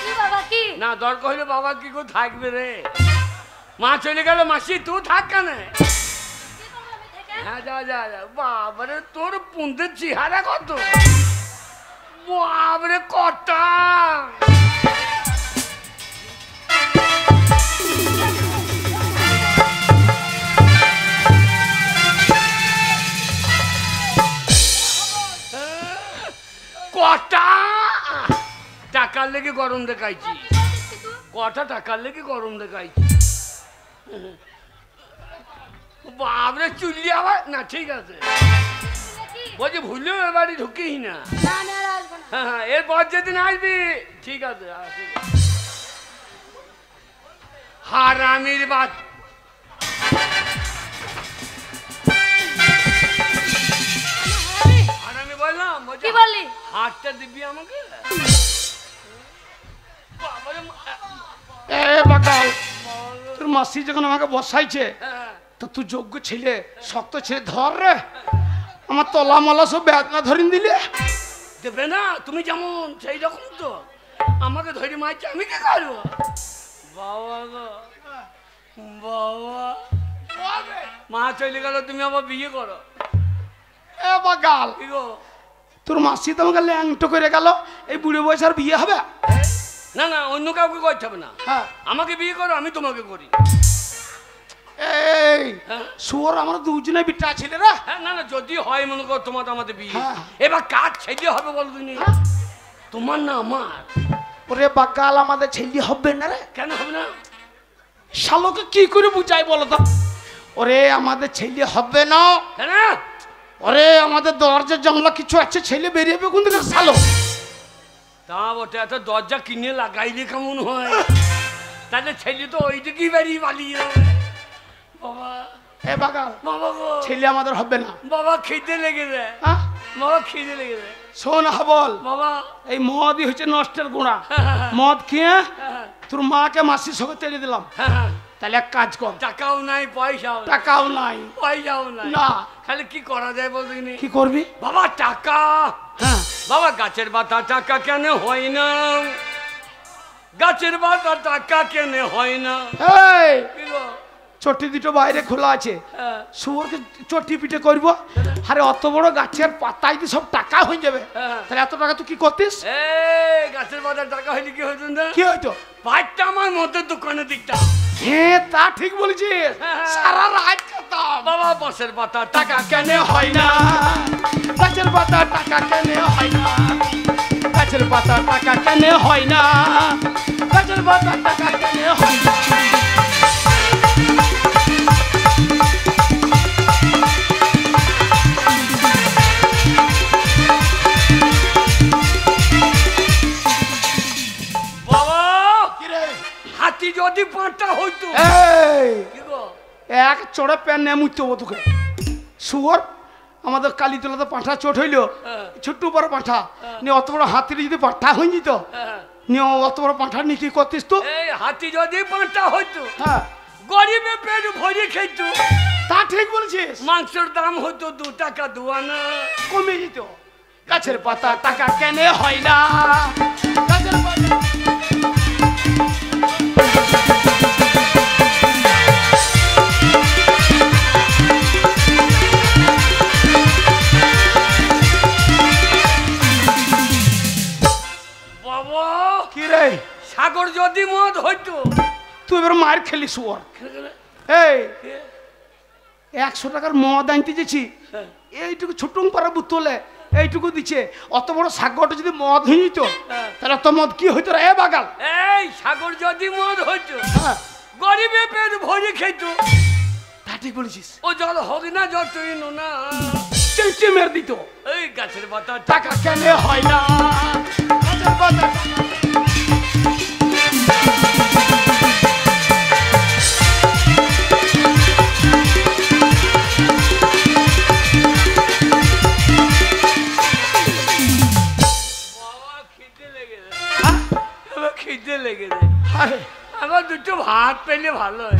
কি বাবা কি? না, দরকার হলে বাবা কি করে থাকবে রে? মা চলে গেল, মাসি তুই থাক কেন? হ্যাঁ যা যা যা। বাবারে তোর পুঁতের চেহারা কত, বাবরে কটা। কটা টাকার লেগে গরম দেখাইছি, কটা টাকার লেগে গরম দেখাইছি। বাবরে চুল্লি আবার না, ঠিক আছে বলছি ভুলেও এবারে ঢুকেই না। না না আর আসবো না। হ্যাঁ এরপর যেদিন আসবি ঠিক আছে। হারামির বাদ হারামি বললাম, কি বললি? হাতটা দিবি আমাকে। এ বাকাল, তোর মাসি যখন আমাকে বসাইছে, হ্যাঁ তো তুই যোগ্য ছেলে, শক্ত ছেলে, ধর রে। আমার তলা মলা সব বেদনা ধরিন দিলে। দেবে না, তুমি যেমন সেই রকম তো আমাকে ধরে মারছে, আমি কি করবো? বাবা গো বাবা, মা চলে গেল, তুমি আবার বিয়ে করো। এ বাকাল, কি গো? তোর মাসি তো আমাকে ল্যাংটো করে গেল, এই বুড়ো বয়স আর বিয়ে হবে? না না, অন্য কাউকে করতে হবে না, হ্যাঁ। আমাকে বিয়ে করো, আমি তোমাকে করি। এই হ্যাঁ শুয়োর, আমরা দুজনে বিটা ছেলে রে। হ্যাঁ, না না, যদি হয় মনে করো তোমার আমাদের বিয়ে, হ্যাঁ। এবার কার ছেলে হবে বলো তুমি? তোমার না আমার? ওরে বাকাল, আমাদের ছেলে হবে না রে। কেন হবে না? শালোকে কি করে বুঝাই বলো তো? ওরে আমাদের ছেলে হবে না। কেন? ওরে আমাদের দরজা জানলা কিছু আছে, ছেলে বেরিয়েবে কোন দিকে শালো? তা বটে, এত দরজা কিনে লাগাইলে কেমন হয়? তাহলে ছেলে তো ওই দিকেই বাড়ি পালিয়ে যাবে। বাবা এ বাকাল, বাবা গো, ছেলে আমাদের হবে না। বাবা খিদে লেগে যায়, হ্যাঁ? বাবা খিদে লেগে যায়। শোন হাবল, বাবা এই মদই হচ্ছে নষ্টের গোড়া। মদ খেয়ে তোর মাকে মাসির সঙ্গে তেড়ে দিলাম। হ্যাঁ, তাহলে এক কাজ কর, টাকাও নাই পয়সাও নাই, টাকাও নাই। পয়সাও নাই, না। খালি কি করা যায় বলতে কিনি? কি করবি? বাবা টাকা, হ্যাঁ, বাবা গাছের পাতা টাকা কেন হয় না? গাছের পাতা টাকা কেন হয় না? এই কি গো? চটি দুটো বাইরে খোলা আছে, হ্যাঁ, শুয়োরকে চটি পিটে করবো। আরে অত বড় গাছের পাতায় দিয়ে সব টাকা হয়ে যাবে। হ্যাঁ। তাহলে এত টাকা তুই কি করতিস? এই গাছের পাতা টাকা হইলে কি হইতো না? কি হয়তো? পাঁচটা আমার মধ্যে দোকানের দিকটা। হ্যাঁ, তা ঠিক বলেছিস। হ্যাঁ। সারা রাত খেতাম। বাবা বাসের পাতা টাকা টাকা কেন হয় না? গাছের পাতা টাকা কেন হয় না? গাছের পাতা টাকা কেন হয় না? গাছের পাতা টাকা কেন হয় না? হাতি যদি 5টা হইতো। এই কি গো? এক চড়ে প্যান নিয়ে মুইতে হবো তোকে শুয়োর। আমাদের কালীতলাতে পাঁঠা চোট হইলো, ছোট্ট বড় পাঁঠা নিয়ে অত বড় হাতির যদি পাঁঠা হয়ে যেত নিয়ে অত বড় পাঁঠা নিয়ে কি করতিস তো? এই হাতি যদি 5টা হইতো, হ্যাঁ গরিবে পেট ভরে খেত। তা ঠিক বলছিস। মাংসের দাম হইতো 2 টাকা 2 আনা। কমে যেত। গাছের পাতা টাকা কেনে হয় না, গাছের পাতা। বাবা কি রে সাগর যদি মদ হইতো। তুই এবার মার খেলি শুয়োর। এই 100 টাকার মদ আনতে যেছি, এইটুকু ছোটুং পারা বুতলে এইটুকু দিচ্ছে। অত বড় সাগরটা যদি মদ হয়ে যেত তাহলে তো মদ কি হইতো রে বাগাল? এই সাগর যদি মদ হইতো, হ্যাঁ গরিবে পেট ভরে খেত। তা ঠিক বলেছিস। ও জল হবে না যতই নোনা। চেঁচে মেরে দিত। এই গাছের পাতা টাকা কেনে হয় না, গাছের পাতা। খিদে লেগেছে। আমার 2টো ভাত পেলে ভালো হয়।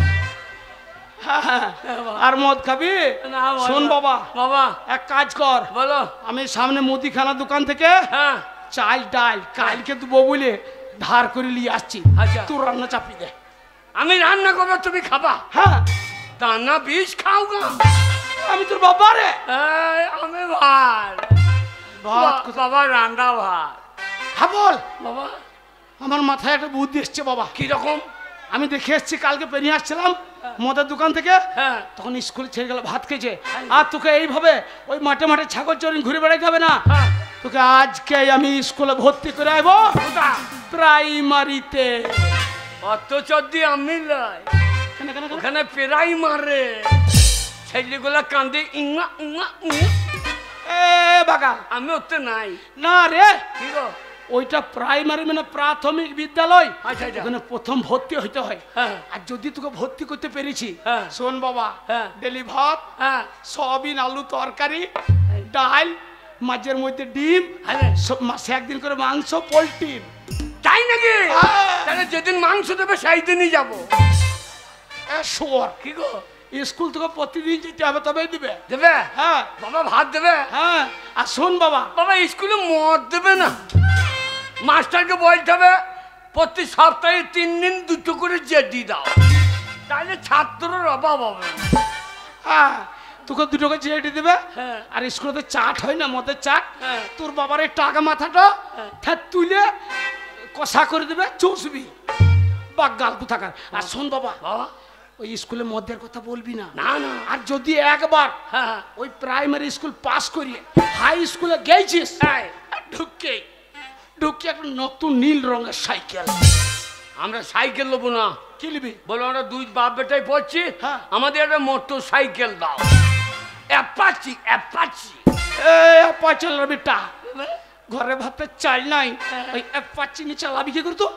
আর মদ খাবি? না বাবা। শোন বাবা, বাবা এক কাজ কর, বলো। আমি সামনে মুদিখানা দোকান থেকে হ্যাঁ চাল ডাল কালকে দেবো বলে ধার করে নিয়ে আসছি। আচ্ছা। তোর রান্না চাপি দে। আমি রান্না করবো, তুমি খাবা? হ্যাঁ দানা বিষ খাও গা। আমি তোর বাবা রে। আমি ভাত ভাত বাবা রান্না ভাত। হ্যাঁ বল বাবা। আমার মাথায় একটা বুদ্ধি এসছে বাবা। কি রকম? আমি দেখে এসছি, কালকে পেরিয়ে আসছিলাম মদের দোকান থেকে, হ্যাঁ তখন স্কুলে ছেড়ে গেল ভাত খেয়েছে। আর তোকে এইভাবে ওই মাঠে মাঠে ছাগল চড়িং ঘুরে বেড়াইতে হবে না। হ্যাঁ। তোকে আজকে আমি স্কুলে ভর্তি করে আইব প্রাইমারিতে। অত চদ্দি আমি লাই কেন কেন কেন? ওখানে পেরাই মারে ছেলেগুলা কান্দে ইংা ইংা ইংা। এ বাগা আমি ওতে নাই। না রে, কি গো? ওইটা প্রাইমারি মানে প্রাথমিক বিদ্যালয়। আচ্ছা আচ্ছা। ওখানে প্রথম ভর্তি হইতে হয়। হ্যাঁ। আর যদি তোকে ভর্তি করতে পেরেছি, হ্যাঁ। শোন বাবা, হ্যাঁ। ডেলি ভাত, হ্যাঁ সয়াবিন আলু তরকারি, ডাল, মাঝের মধ্যে ডিম, আরে মাসে একদিন করে মাংস, পোলট্রি। তাই নাকি? হ্যাঁ। তাহলে যেদিন মাংস দেবে সেই দিনই যাবো। শোর কি গো? স্কুল থেকে প্রতিদিন যেতে হবে, তবেই দিবে। দেবে? হ্যাঁ বাবা ভাত দেবে? হ্যাঁ। আর শোন বাবা, বাবা স্কুলে মদ দেবে না। মাস্টারকে বলতে হবে প্রতি সপ্তাহে 3 দিন 2টো করে জেডি দাও, তাহলে ছাত্রর অভাব হবে না। হ্যাঁ তোকে 2 টাকা জিএডি দেবে। হ্যাঁ। আর স্কুলে চাট হয় না, মদের চাট। হ্যাঁ। তোর বাবার এই টাকা মাথাটা তুলে কষা করে দেবে, চৌষবি বাগাল কোথাকার। আর শোন বাবা, বাবা ওই স্কুলে মদের কথা বলবি না। না না। আর যদি একবার হ্যাঁ ওই প্রাইমারি স্কুল পাস করিয়ে হাই স্কুলে গেছিস, হ্যাঁ। ঢুকে ঢুকে একটা নতুন নীল রঙের সাইকেল। আমরা সাইকেল নেবো না। কি নিবি? বলো আমরা 2 বাপ বেটাই পড়ছি, হ্যাঁ। আমাদের একটা মোটর সাইকেল দাও। Apache Apache. পাঁচাল বেটা, ঘরে ভাতে চাল নাই, ওই পাঁচিনি চালাবি কি করে? তো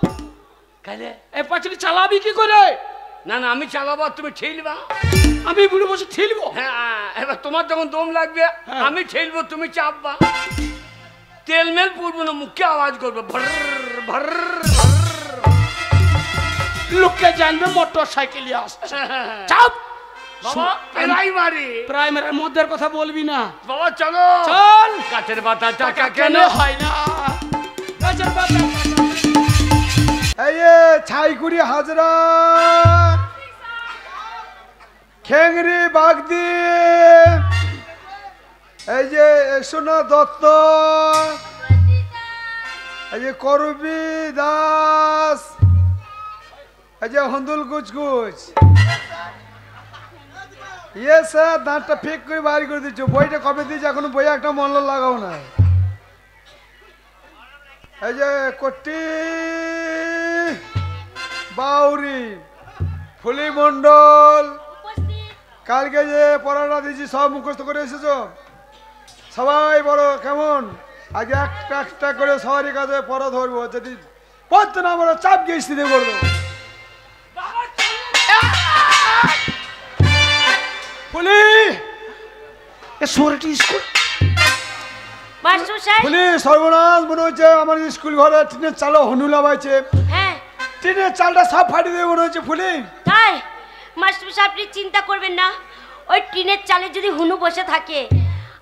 কালে পাঁচিনি চালাবি কি করে? না না আমি চালাবো, আর তুমি ঠেলবা। আমি বুড়ো বসে ঠেলবো? হ্যাঁ এবার তোমার যখন দম লাগবে আমি ঠেলবো, তুমি চাপবা। তেল মেল পুড়বো না, মুখে আওয়াজ করবে ভর ভর। লোকে জানবে মোটর সাইকেল আসছে। চাপ বাবা প্রাইমারি। প্রাইমারির মধ্যের কথা বলবি না। বাবা চলো চল। গাছের পাতা টাকা টাকা কেন কেন হয় না, গাছের পাতা। এই ছাইকুড়ি হাজরা খেংরি বাগদি, এই যে সোনা দত্ত, এই যে করবি দাস, এই যে হন্দুল কুচকুচ। ইয়ে স্যার, দাঁতটা ফেক করে বাইর করে দিচ্ছ। বইটা কবে দিয়েছে এখনো বই একটা মল্ল লাগাও না। এই যে কটি বাউরি, ফুলি মন্ডল, কালকে যে পড়াটা দিয়েছি সব মুখস্থ করে এসেছ? সবাই বলো কেমন? আগে একটা একটা করে সবারই কাছে পড়া ধরবো, যদি পড়তে না বলো চাপ গিয়ে স্থিতি করবো। সোরেটি স্কুল মাস্টার সাহেব ফুলি সর্বনাশ মনে হচ্ছে আমার স্কুল ঘরে টিনের চালও হনুলা বাইছে হ্যাঁ টিনের চালটা সব ফাটি দেবে মনে হচ্ছে ফুলি তাই মাস্টার সাহেব আপনি চিন্তা করবেন না ওই টিনের চালে যদি হুনু বসে থাকে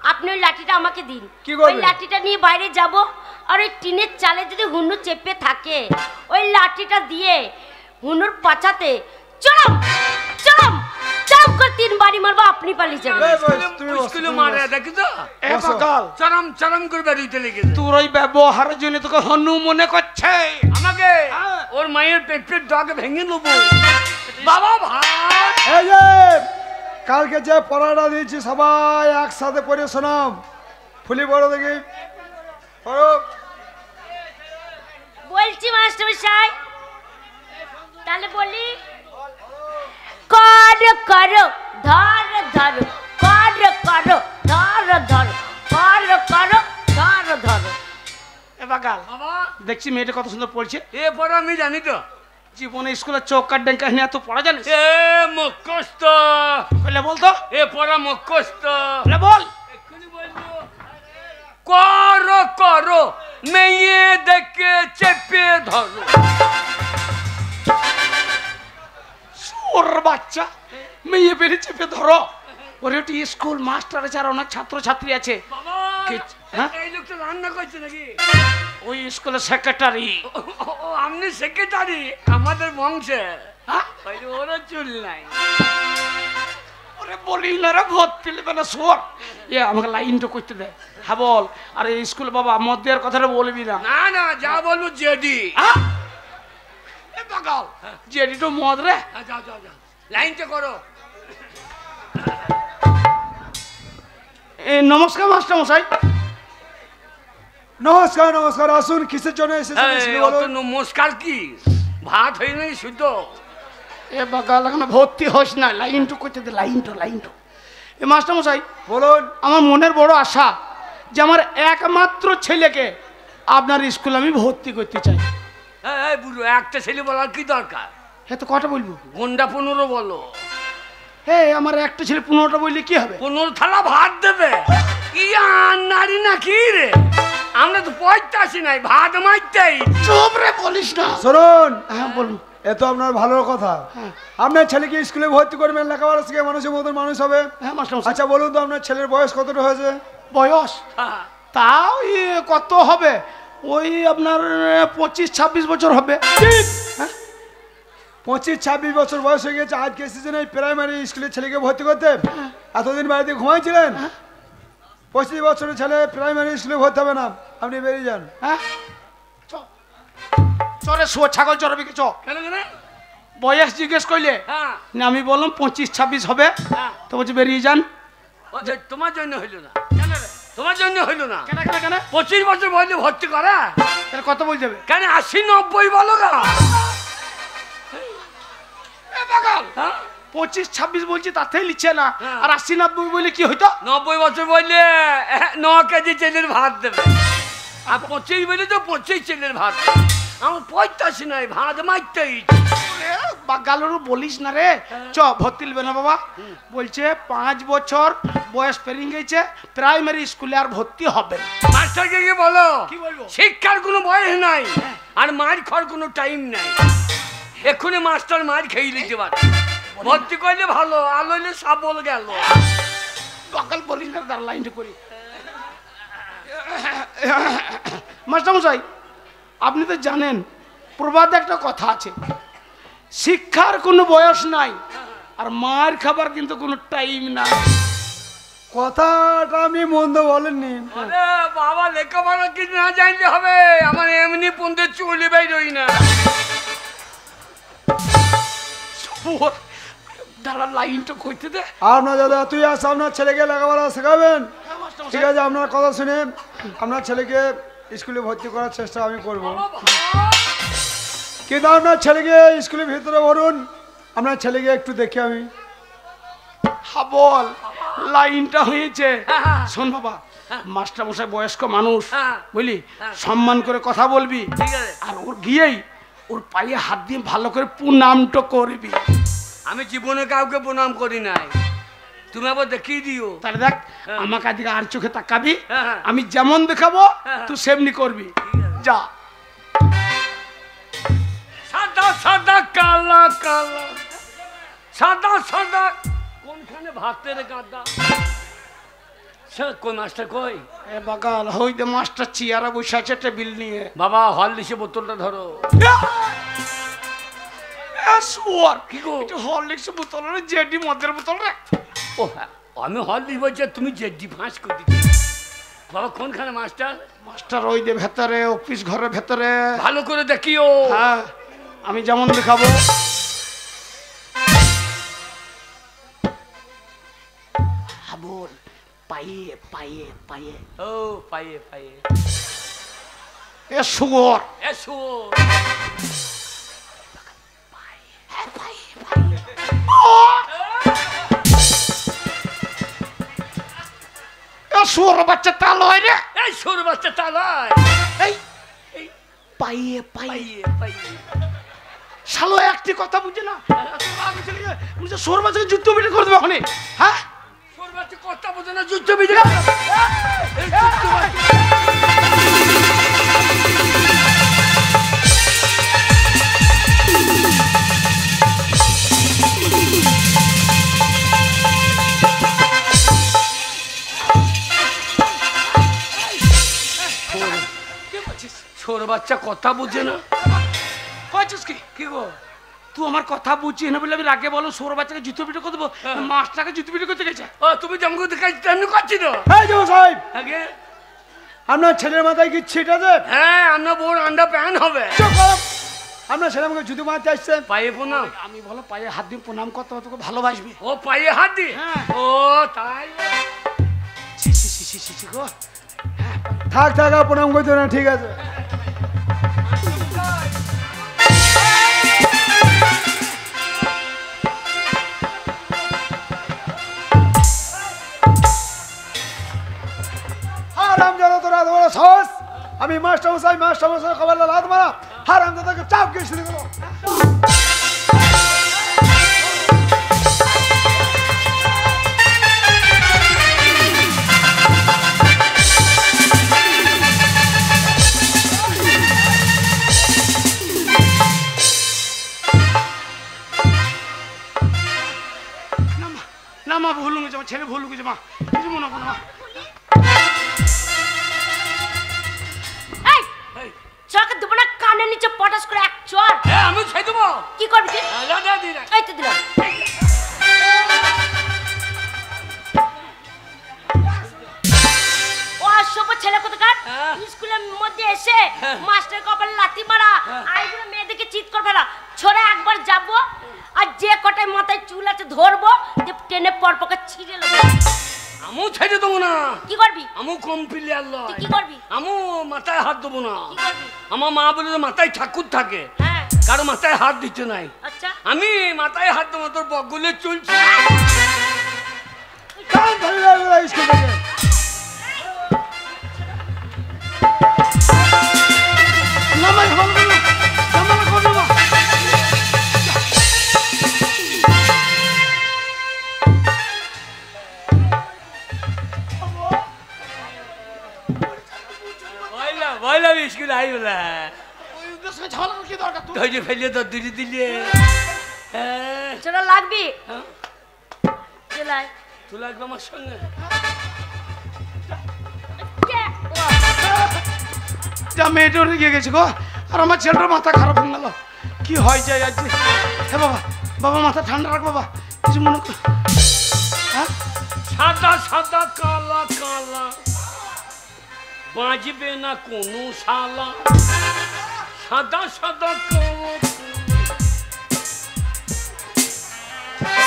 আপনি ওই লাঠিটা আমাকে দিন কি করবেন? ওই লাঠিটা নিয়ে বাইরে যাব আর ওই টিনের চালে যদি হুনু চেপে থাকে ওই লাঠিটা দিয়ে হুনুর পাছাতে চরম চরম চরম করে 3 বাড়ি মারবো আপনি পালিয়ে যাবেন এই বস, তুমি বসো, স্কুলে তুমি মারে বসো। দেখি তো এ পাগল চরম চরম করে বেরিয়ে লেগেছে তোর ওই ব্যবহারের জন্য তোকে হনু মনে করছে আমাকে ওর মায়ের পেটের দাগ ভেঙে নেবো বাবা ভাই এই যে কালকে যে পড়াটা দিয়েছি সবাই একসাথে পড়ে শোনাম ফুলি বড় দেখি পড়ো বলছি মাস্টার সাহেব তাহলে বলি কর করো ধর ধরো কর করো ধর ধরো কর করো ধর ধরো এ পাগল বাবা দেখছি মেয়েটা কত সুন্দর পড়ছে এ পড়া আমি জানি তো জীবনে স্কুলে চোখ কাটবেন কাহিনী এত পড়া জানিস এ মুখস্থ বলে বলতো এ পড়া মুখস্থ বলে বল এক্ষুনি বলবো করো করো মেয়ে দেখে চেপে ধরো ওর বাচ্চা মেয়ে বেরিয়ে চেপে ধরো ওরে ওটি স্কুল মাস্টার আছে আর অনেক ছাত্র ছাত্রী আছে বাবা হ্যাঁ? এই লোকটা রান্না করছে নাকি ওই স্কুলের সেক্রেটারি ও আপনি সেক্রেটারি আমাদের বংশে হ্যাঁ ওই যে ওরা চুল নাই ওরে বলি না রে ভর্তি নেবে না শোর এ আমাকে লাইনটা করতে দে হ্যাঁ বল আর এই স্কুল বাবা মদ দেওয়ার কথাটা বলবি না না না যা বলবো জেডি হ্যাঁ? এ পাগল জেডি তো মদ রে যাও যাও যাও লাইনটা করো এ নমস্কার মাস্টার মশাই নমস্কার নমস্কার আসুন কিসের জন্য এসেছেন এই, স্কুলে অত বলুন নমস্কার কি ভাত হয়ে নাই শুদ্ধ এ পাগল এখানে ভর্তি হোস না লাইনটা করতে দে লাইনটা এ মাস্টার মশাই বলুন আমার মনের বড় আশা যে আমার একমাত্র ছেলেকে আপনার স্কুলে আমি ভর্তি করতে চাই এই বুড়ো একটা ছেলে বলার কি দরকার হ্যাঁ তো কটা বলবো গন্ডা 15 বলো হ্যাঁ আমার একটা ছেলে 15টা বললে কি হবে 15 থালা ভাত দেবে কি আর নারী না কি রে আমরা তো পয়সা আসি নাই ভাত মারতেই চুপ রে বলিস না শুনুন হ্যাঁ বলুন এ তো আপনার ভালো কথা হ্যাঁ আপনার ছেলেকে স্কুলে ভর্তি করবেন লেখাপড়া শিখে মানুষের মতন মানুষ হবে হ্যাঁ মাস্টার মশাই আচ্ছা বলুন তো আপনার ছেলের বয়স কতটা হয়েছে বয়স তাও কত হবে ওই আপনার 25-26 বছর হবে হ্যাঁ 25-26 বছর বয়স হয়ে গেছে আজকে সিজনে প্রাইমারি স্কুলে ছেলেকে ভর্তি করতে এতদিন বাড়িতে ঘুমাইছিলেন 25 বছরের ছেলে প্রাইমারি স্কুলে ভর্তি হবে না আপনি বেরিয়ে যান হ্যাঁ চরে শুয়ো ছাগল চড়বি চ কেন কেন বয়স জিজ্ঞেস করলে হ্যাঁ না আমি বললাম 25-26 হবে হ্যাঁ তো বলছি বেরিয়ে যান ও যে তোমার জন্য হইল না কেন রে তোমার জন্য হইল না কেন কেন কেন 25 বছর বয়সে ভর্তি করা তাহলে কত বলতে হবে কেন 80-90 বলো গা এ পাগল হ্যাঁ 25-26 বলছি তাতেই লিখছে না হ্যাঁ। আর 80-90 বললে কি হইতো 90 বছর বললে 9 কেজি চেলের ভাত দেবে আর 25 বলে তো 25 চেলের ভাত দেবে। আমার 85 নাই ভাত মারতেই বাগালোরও বলিস না রে চ ভর্তি লিবে না বাবা বলছে 5 বছর বয়স পেরিয়ে গেছে প্রাইমারি স্কুলে আর ভর্তি হবে না মাস্টারকে কি বলো কি বলবো? শিক্ষার কোনো বয়স নাই আর মার খাওয়ার কোনো টাইম নাই এক্ষুনি মাস্টার মার খেয়ে নিতে পারে ভর্তি করলে ভালো আলোলে সাবল গেল বাগাল বলিস না তার লাইনটা করি মাস্টারমশাই আপনি তো জানেন প্রবাদে একটা কথা আছে শিক্ষার কোনো বয়স নাই আর মার খাবার কিন্তু কোনো টাইম নাই কথাটা আমি মন্দ বলেননি আরে বাবা লেখাপড়া কি না জানলে হবে আমার এমনি পন্দে চুলি বাইরই না দাঁড়া লাইনটা কইতে দে আপনার দাদা তুই আস আপনার ছেলেকে লেখাপড়া শেখাবেন ঠিক আছে আপনার কথা শুনে আপনার ছেলেকে স্কুলে ভর্তি করার চেষ্টা আমি করব কিন্তু আপনার ছেলেকে স্কুলের ভিতরে ভরুন আপনার ছেলেকে একটু দেখি আমি হ্যাঁ বল লাইনটা হয়েছে হ্যাঁ। শোন বাবা মাস্টার মশাই বয়স্ক মানুষ হ্যাঁ। বুঝলি সম্মান করে কথা বলবি ঠিক আছে আর ওর গিয়েই ওর পায়ে হাত দিয়ে ভালো করে প্রণামটা করবি আমি জীবনে কাউকে প্রণাম করি নাই তুমি আবার দেখিয়ে দিও। তাহলে দেখ হ্যাঁ। আমাকে আজকে আর চোখে তাকাবি, হ্যাঁ, হ্যাঁ। আমি যেমন দেখাবো হ্যাঁ। তুই সেমনি করবি। যা। সাদা সাদা কালা কালা, সাদা সাদা কোনখানে ভাগতে রে গাদা? কোন মাস্টার কই? এ বাগাল হই দে মাস্টার চেয়ারে বসে আছে টেবিল নিয়ে। বাবা হরলিক্সের বোতলটা ধরো। শুয়ার কি গো? একটু হরলিক্স বোতল রে, জেডি মদের বোতল রে। ও হ্যাঁ, আমি হরলিক্স বলছি তুমি জেডি ফাঁস করে দিচ্ছ। বাবা কোনখানে মাস্টার? মাস্টার ওই দে ভেতরে, অফিস ঘরের ভেতরে। ভালো করে দেখিও। হ্যাঁ আমি যেমন দেখাবো। বল পায়ে পায়ে পায়ে। ও পায়ে পায়ে। এ শুয়োর এসো। এ শুয়োর বাচ্চা তাল হয় রে। এই সরু বাচ্চা চালায়। এই এই পায়ে পায়ে পাইয়ে পাইয়ে। শালো একটি কথা বুঝে না। শুয়োর বাচ্চাকে যুদ্ধ বিটে করে দেবে ওখানে। হ্যাঁ সরু বাচ্চা কথা বোঝে না, যুদ্ধ বিজয়। এই যুদ্ধ বাচ্চা। ছোট বাচ্চা কথা বুঝে না। কইছিস কি? কি গো? তুই আমার কথা বুঝছিস না বলে আমি রাগে বলো শুয়োর বাচ্চাকে যুদ্ধ বিটে করে দেবো। হ্যাঁ। মাছটাকে যুদ্ধ বিটে করতে গেছে। ও তুমি যেমন করতে কাজ তেমনি করছি তো। এই যে সাহেব, আগে আপনার ছেলের মাথায় কি ছিট আছে? হ্যাঁ আপনার বোন আন্ডা প্যান হবে। চুপ করো। আপনার ছেলে আমাকে জুতো মারতে আসছে। পায়ে প্রণাম। আমি বলো পায়ে হাত দিয়ে প্রণাম করতে তোকে ভালোবাসবি। ও পায়ে হাত দি। হ্যাঁ। ও তাই। ছি ছি ছি ছি ছি ছি গো। থাক থাক আর প্রণাম করতে না, ঠিক আছে। হারাম জাদা তোরা এত বড় সাহস! আমি মাস্টারমশাই খবর লাত মারা হারাম দাদাকে চাপ গিয়ে শুরু করো। না মা ভুল গেছে, আমার ছেলে ভুল গেছে মা, কিছু মনে করো মা। এই চকে দেবো না, কানের নিচে পটাশ করে এক চর। হ্যাঁ আমি খাই দেবো। কি করবি তুই? দাদা দিন। এই তো দিলাম। ও অসভ্য ছেলে কোথাকার, হ্যাঁ। স্কুলের মধ্যে এসে হ্যাঁ। মাস্টার কপালে লাথি মারা, আইগুলো মেয়েদেরকে চিৎ করে ফেলা। ছোড়া একবার যাবো আর যে কটায় মাথায় চুল আছে ধরবো, যে টেনে পরপকে ছিঁড়ে নেবো। আমু ছেড়ে দেবো না। কি করবি? আমু কম প্লেয়ার তুই লয়। কি করবি? আমু মাথায় হাত দেবো না। কি করবি? আমার মা বলে যে মাথায় ঠাকুর থাকে, হ্যাঁ কারো মাথায় হাত দিতে নাই। আচ্ছা আমি মাথায় হাত দেবো, তোর বগলে চলছে। কান ধরে রাখো স্কুল থেকে। না মা ভালো করো না, সামনে করো না। বইলা বইলা স্কুল আইবলা। ওই উদ্দেশ্যে ঝামেলা করার কি দরকার? তুই ধৈর্য ফেলে তো দিলি দিলে। হ্যাঁ ছোড়া লাগবি হ্যাঁ, জেলায় তুই লাগবে আমার সঙ্গে। যা মেয়েটা রেগে গেছে গো, আর আমার ছেলেটার মাথা খারাপ হয়ে গেল। কি হয় যায় আজ? হ্যাঁ বাবা, বাবা মাথা ঠান্ডা রাখ বাবা, কিছু মনে কর। হ্যাঁ সাদা সাদা কালা কালা, বাঁচবে না কোনো শালা। সাদা সাদা কালা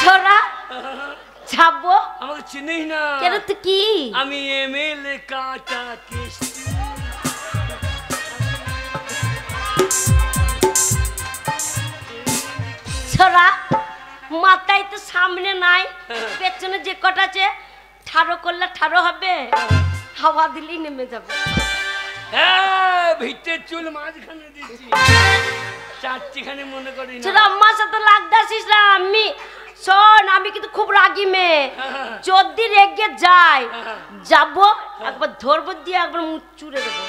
ছোড়া ছাপবো আমাকে চিনিস না? কেন তুই কি? আমি এমএলএ কাটা কেষ্টি। ছোড়া মাথায় তো সামনে নাই, পেছনে যে কটা আছে ঠাড়ো করলে ঠাড়ো হবে, হাওয়া দিলেই নেমে যাবে। হ্যাঁ ভিতরের চুল মাঝখানে দিচ্ছি, চারটিখানে মনে করি না। ছোড়া আমার সাথে লাগতে আসিস না, আমি শোন আমি কিন্তু খুব রাগি মেয়ে, যদি রেগে যাই যাবো একবার ধরবো দিয়ে একবার মুখ চুড়ে দেবো।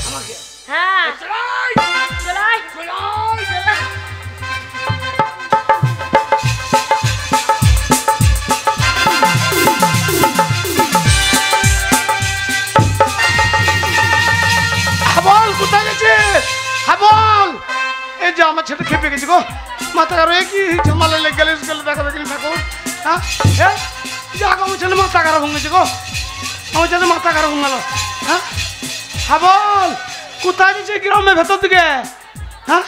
আমাকে হ্যাঁ চলাই চলাই চলাই চলাই। বল কোথায় গেছে? হ্যাঁ বল। এই যে আমার ছেলে খেপে গেছে গো, মাথা খারাপ। কি ঝামেলা লেগে গেলে স্কুলে দেখা দেখি ঠাকুর। হ্যাঁ যাক, আমার ছেলে মাথা খারাপ হয়ে গেছে গো, আমার ছেলে মাথা খারাপ হয়ে গেল। হ্যাঁ হ্যাঁ বল কোথায় গেছে? গ্রামের ভেতর দিকে। হ্যাঁ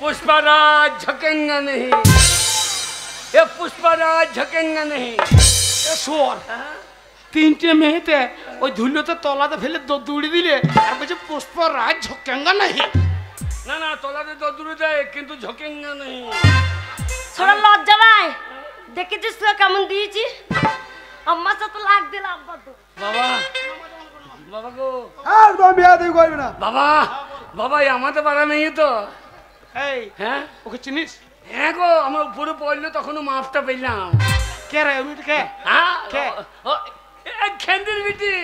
पुष्पराज झकेंगा नहीं, ये पुष्पराज झकेंगा नहीं। শোর, তিনটে মেয়েতে ওই ধুলোতে তলাতে ফেলে দৌড়ি দিলে আর বলছে পুষ্পরাজ ঝকেঙ্গা নাহি। ना ना तोलाते तो दूर जाए किंतु झकेंगा नहीं। ছোড়া লজ্জা নাই, দেখেছিস তো কেমন দিয়েছি? আম্মার সাথে লাগ দিলাম আব্বা। बाबा बाबा को একদম বিয়া তুই করবি না। बाबा बाबा ये আমাদের পাড়া নেই তো। এই হ্যাঁ ওকে চিনিস? হ্যাঁ গো, আমার উপরে পড়লো তখনও মাপটা পেলাম। কে রে ওই কে? হ্যাঁ কে? খেন্দির বিটি,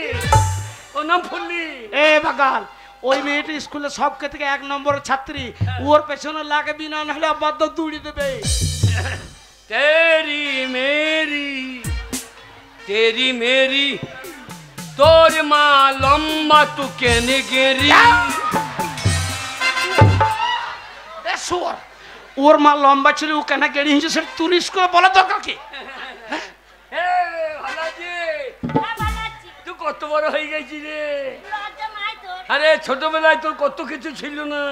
ও নাম ফুল্লি। এ বাগাল, ওই মেয়েটা স্কুলে সবকে থেকে 1 নম্বরের ছাত্রী, ওর পেছনে লাগে বিনা না হলে আব্বা তো দৌড়ি দেবে। तेरी मेरी तेरी मेरी তোর মা লম্বা তু কেনে গেরি। এ শোর, ওর মা লম্বা ছিল, ও কেন গেড়ি হিসেবে সেটা তুই স্কুলে বলা দরকার কি? এ ভালাজি, হ্যাঁ ভালো আছি। তুই কত বড় হয়ে গেছিস রে। লজ্জা নাই তোর? আরে ছোটবেলায় তোর কত কিছু ছিল না।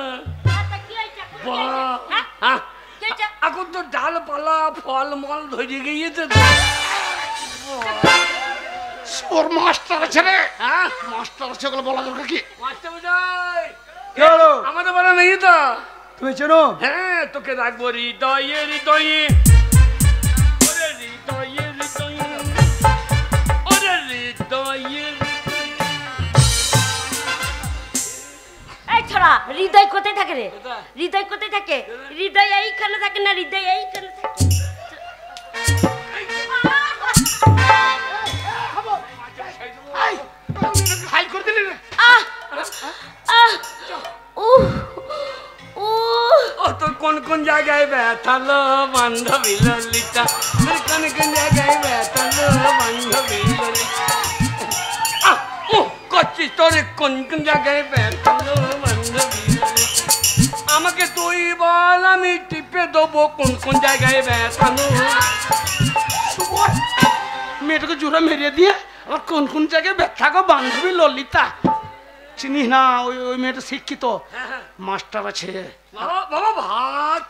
আচ্ছা কি হয়েছে? বাহ, হ্যাঁ হ্যাঁ, কি হয়েছে? এখন তো ডালপালা ফল মল ধরে গিয়েছে তো। ওর মাস্টার আছে রে, হ্যাঁ মাস্টার আছে, ওগুলো বলা দরকার কি? মাস্টার মশাই, কি হলো? আমাদের বড় নেই তো। তুমি চেনো? হ্যাঁ তোকে রাখবো হৃদয়ে হৃদয়ে, ওরে হৃদয়ে হৃদয়ে, ওরে হৃদয়ে। এই ছোড়া, হৃদয় কোথায় থাকে রে? কোথায়? হৃদয় কোথায় থাকে? হৃদয় এইখানে থাকে না, হৃদয় এইখানে থাকে। এই, হাই করে দিলি রে। আহ আহ উহ উহ। ও তোর কোন কোন জায়গায় ব্যথালো বান্ধবী ললিতা, তোর কোন কোন জায়গায় ব্যথালো বান্ধবী ললিতা। আহ ও করছিস, তোর কোন কোন জায়গায় ব্যথালো বান্ধবী ললিতা। আমাকে তুই বল, আমি টিপে দেবো কোন কোন জায়গায় ব্যথালো। মেয়েটাকে জোরে মেরে দিয়ে আবার কোন কোন জায়গায় ব্যথা গো বান্ধবী ললিতা। চিনিস না? ওই ওই মেয়েটা শিক্ষিত, মাস্টার আছে। বাবা বাবা ভাত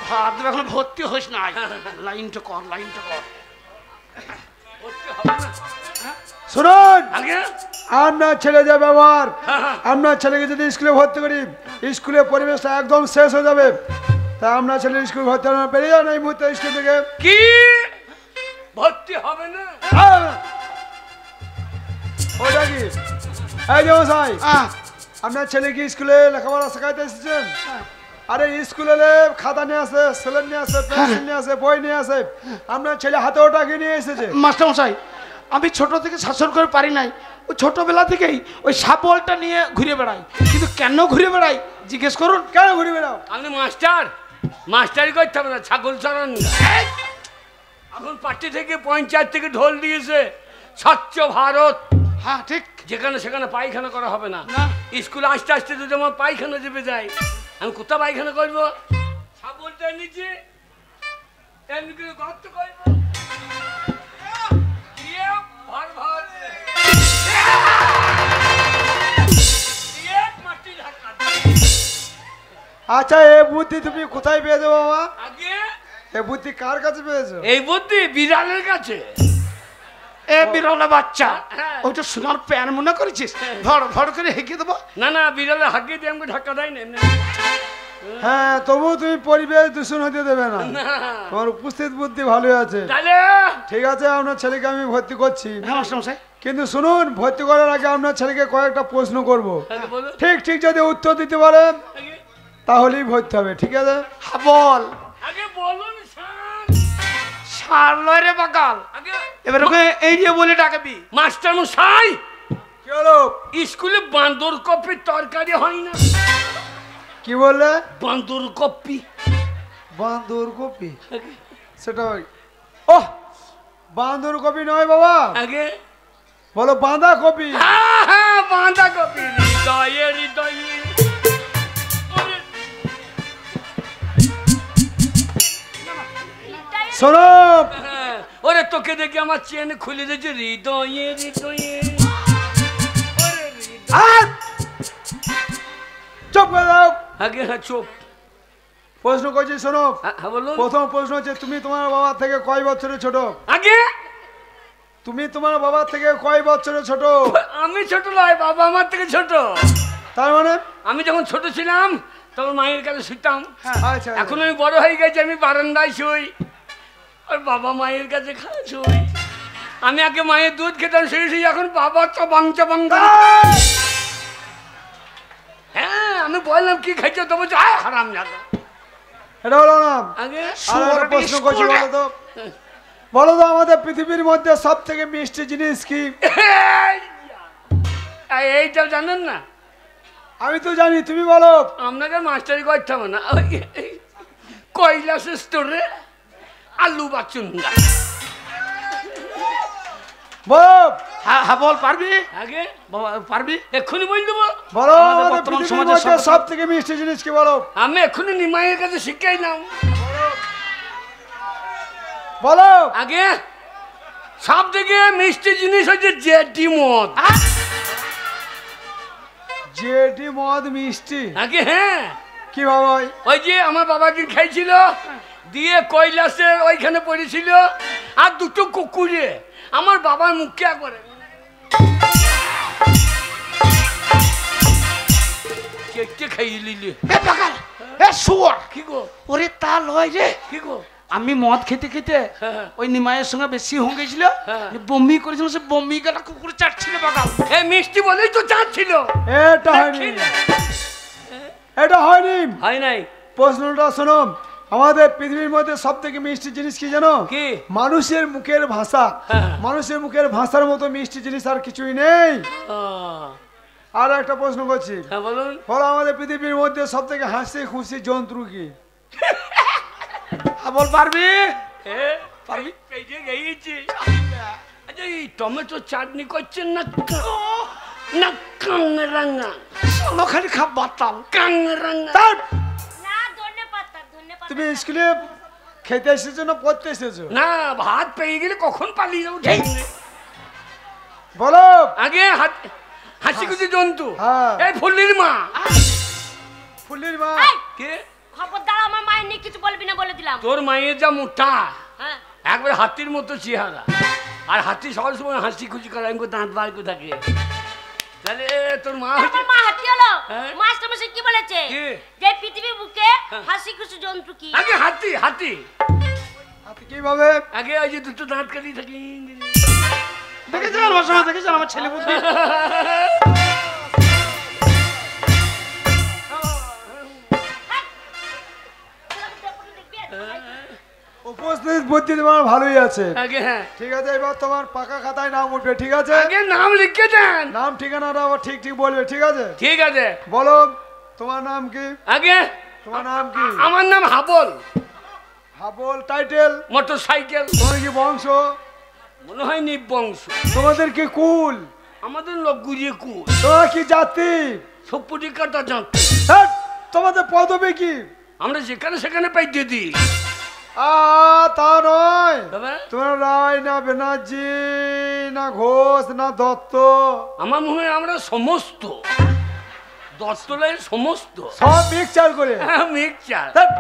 ভাত দেবে, এখন ভর্তি হইস না। লাইনটা কর, লাইনটা কর। করতে হবে না। শুনুন, আগে আপনার ছেলে যে ব্যবহার, আপনার ছেলেকে যদি স্কুলে ভর্তি করি, স্কুলের পরিবেশটা একদম শেষ হয়ে যাবে। তাই আপনার ছেলের স্কুলে ভর্তি হওয়া পেরিয়ে যান এই মুহূর্তে স্কুল থেকে। কি ভর্তি হবে না? ওটা কি? এই যে মশাই, আহ, আপনার ছেলে কি স্কুলে লেখাপড়া শেখাইতে এসেছেন? আরে স্কুলে খাতা নিয়ে আসে, স্লেট নিয়ে আসে, পেন্সিল নিয়ে আসে, বই নিয়ে আসে। আপনার ছেলে হাতে ওটা কি নিয়ে এসেছে? মাস্টার মশাই, আমি ছোট থেকে শাসন করে পারি নাই, ওই ছোটবেলা থেকেই ওই শাবলটা নিয়ে ঘুরে বেড়াই, কিন্তু কেন ঘুরে বেড়াই জিজ্ঞেস করুন। কেন ঘুরে বেড়াও? আপনি মাস্টারি করতে হবে না, ছাগল চড়ান। এখন পার্টি থেকে পঞ্চায়েত থেকে ঢোল দিয়েছে স্বচ্ছ ভারত। হ্যাঁ ঠিক। যেখানে সেখানে পায়খানা করা হবে না। স্কুলে আসতে আসতে যদি আমার পায়খানা চেপে যায়, আমি কোথা পায়খানা করবো? শাবলটা নিচে এমনি করে গর্ত করবো, দিয়ে ভর ভর দিয়ে মাটি ঢাকা। আচ্ছা, এই বুদ্ধি তুমি কোথায় পেয়েছো বাবা? আগে এই বুদ্ধি কার কাছে পেয়েছো? এই বুদ্ধি বিড়ালের কাছে। এ বিরলা বাচ্চা, হ্যাঁ। ওইটা সোনার প্যান মনে করেছিস? ধর ধর করে হেঁকে দেবো। না না, বিড়ালে হাঁকিয়ে দিয়ে আমাকে ধাক্কা দেয় না এমনি। হ্যাঁ, তবুও তুমি পরিবেশ দূষণ হতে দেবে না। না। তোমার উপস্থিত বুদ্ধি ভালোই আছে। তাহলে ঠিক আছে, আপনার ছেলেকে আমি ভর্তি করছি। হ্যাঁ মাস্টারমশাই। কিন্তু শুনুন, ভর্তি করার আগে আপনার ছেলেকে কয়েকটা প্রশ্ন করব। তাহলে বলো। ঠিক ঠিক যদি উত্তর দিতে পারেন আগে তাহলেই ভর্তি হবে, ঠিক আছে? হ্যাঁ বল। আগে বলুন স্যার। সার লয় রে বাকাল। আগে এবার ওকে এই যে বলে ডাকবি। মাস্টার মশাই, কি হলো? স্কুলে বান্দর কপির তরকারি হয় না? কি বললে? বান্দর কপি। বান্দর কপি? সেটা ওহ, বান্দর কপি নয় বাবা, আগে বলো বাঁধা কপি। হ্যাঁ হ্যাঁ, বাঁধা কপি। হৃদয়ে হৃদয়ে শোনো, হ্যাঁ, ওরে তোকে দেখে আমার চেন খুলে দিয়েছে। হৃদয়ে হৃদয়ে ওরে হৃদয়। আর চুপ করে দাও। আগে হ্যাঁ চুপ। প্রশ্ন করছি, শোনো। হ্যাঁ বলুন। প্রথম প্রশ্ন হচ্ছে, তুমি তোমার বাবার থেকে কয় বছরের ছোট? আগে তুমি তোমার বাবার থেকে কয় বছরের ছোট? আমি ছোট নয়, বাবা আমার থেকে ছোট। তার মানে? আমি যখন ছোট ছিলাম তখন মায়ের কাছে শুতাম। আচ্ছা, এখন আমি বড় হয়ে গেছি, আমি বারান্দায় শুই, আর বাবা মায়ের কাছে শুই। আমি আগে মায়ের দুধ খেতাম, শুয়ে শুয়ে, এখন বাবা চবাং চবাং করে। হ্যাঁ, আমি বললাম কি খাইছো, তো বলছো আয় হারাম জাদা। এটা হলো না। আগে আর একটা প্রশ্ন করছি, বলো তো, বলো তো আমাদের পৃথিবীর মধ্যে সব থেকে মিষ্টি জিনিস কি? এইটা জানেন না? আমি তো জানি, তুমি বলো। আপনাকে মাস্টারি করতে হবে না। কৈলাস স্টোরে আলু বাচুন্দা। বলো, হ্যাঁ হ্যাঁ বল, পারবি? আগে বাবা পারবি? এক্ষুনি বল দেবো। বলো আমাদের আমাদের বর্তমান পৃথিবীর সমাজের মধ্যে সব- সব থেকে মিষ্টি জিনিস কি, বলো। আমি এক্ষুনি নিমাইয়ের কাছে শিখাইলাম। বলো। আগে সব থেকে মিষ্টি জিনিস হচ্ছে জেটি মদ। জেটি মদ মিষ্টি? আগে হ্যাঁ, কিভাবে হয়? ওই যে আমার বাবা দিন খাইছিল, দিয়ে কৈলাসের ওইখানে পড়েছিল, আর দুটো কুকুরে আমার বাবার মুখে একবারে কেটে খাইয়ে নিলে। এ বাকাল, এ শুয়োর। কি গো? ওরে তা লয় রে। কি গো? আমি মদ খেতে খেতে হ্যাঁ। ওই নিমাইয়ের সঙ্গে বেশি হয়ে গেছিল, হ্যাঁ। বমি করেছিল, সে বমি গাটা কুকুরে চাটছিল বাকাল। এই মিষ্টি বলেই তো চাচ্ছিল। এটা হয়নি, এটা হয়নি। হয় নাই। প্রশ্নটা শোনো, আমাদের পৃথিবীর মধ্যে সব থেকে মিষ্টি জিনিস কি জানো? কি? মানুষের মুখের ভাষা। হ্যাঁ। মানুষের মুখের ভাষার মতো মিষ্টি জিনিস আর কিছুই নেই। আর একটা প্রশ্ন করছি, হ্যাঁ বলুন। বলো আমাদের পৃথিবীর মধ্যে সব থেকে হাসি খুশি জন্তু কি? বল, পারবি? পারবি? পেটে গেছি। আচ্ছা, এই টমেটো চাটনি করছেন না? না কাংরাঙা। খালি খাপ বাতাল। কাংরাঙা। তার না ধন্যবাদ ধন্যবাদ। তুমি স্কুলে খেতে এসেছো না পড়তে এসেছো? না, ভাত পেয়ে গেলে কখন পালিয়ে যাবো? বলো। আগে হাসি খুশি জন্তু। হ্যাঁ। এই ফুলির মা। ফুলির মা? এই, কে? খবরদার আমার মায়ের নিয়ে কিছু বলবি না, বলে দিলাম। তোর মায়ের যা মোটা, হ্যাঁ, একবার হাতির মতো চেহারা, আর হাতি সব সময় হাসি খুশি করে, আমি দাঁত বার করে থাকে। তাহলে তোর মা হচ্ছে আমার মা হাতি হলো। হ্যাঁ? মাস্টার মশাই কি বলেছে? কি? যে পৃথিবীর বুকে হ্যাঁ। হাসি খুশি জন্তু কি? আগে হাতি। হাতি হাতি কিভাবে? আগে ওই যে দুটো দাঁত কাটি থাকি। দেখেছেন আমার সময়, দেখেছেন আমার ছেলে বুদ্ধি। উপস্থিত বুদ্ধি বুদ্ধি তোমার ভালোই আছে। আগে হ্যাঁ ঠিক আছে, এবার তোমার পাকা খাতায় নাম উঠবে। ঠিক আছে, আগে নাম লিখে দেন। নাম ঠিকানাটা আবার ঠিক ঠিক বলবে। ঠিক আছে, ঠিক আছে বলো তোমার নাম কি? আগে তোমার নাম কি? আমার নাম Hubble. Hubble. Title? Motor cycle. তোমার কি বংশ? মনে হয় নিবংশ। তোমাদের কি কুল? আমাদের লোক গুড়িয়ে কুল। তোমার কি জাতি? সপুটি কাটা যাক। হ্যাঁ, তোমাদের পদবী কি? আমরা যেখানে সেখানে পাই দিয়ে দিই। তা নয়, তবে তোমার রায় না ব্যানার্জি না ঘোষ না দত্ত? আমার মনে হয় আমরা সমস্ত দশতলায় সমস্ত সব মিক্সচার করে। মিক্সচার। ধ্যাৎ,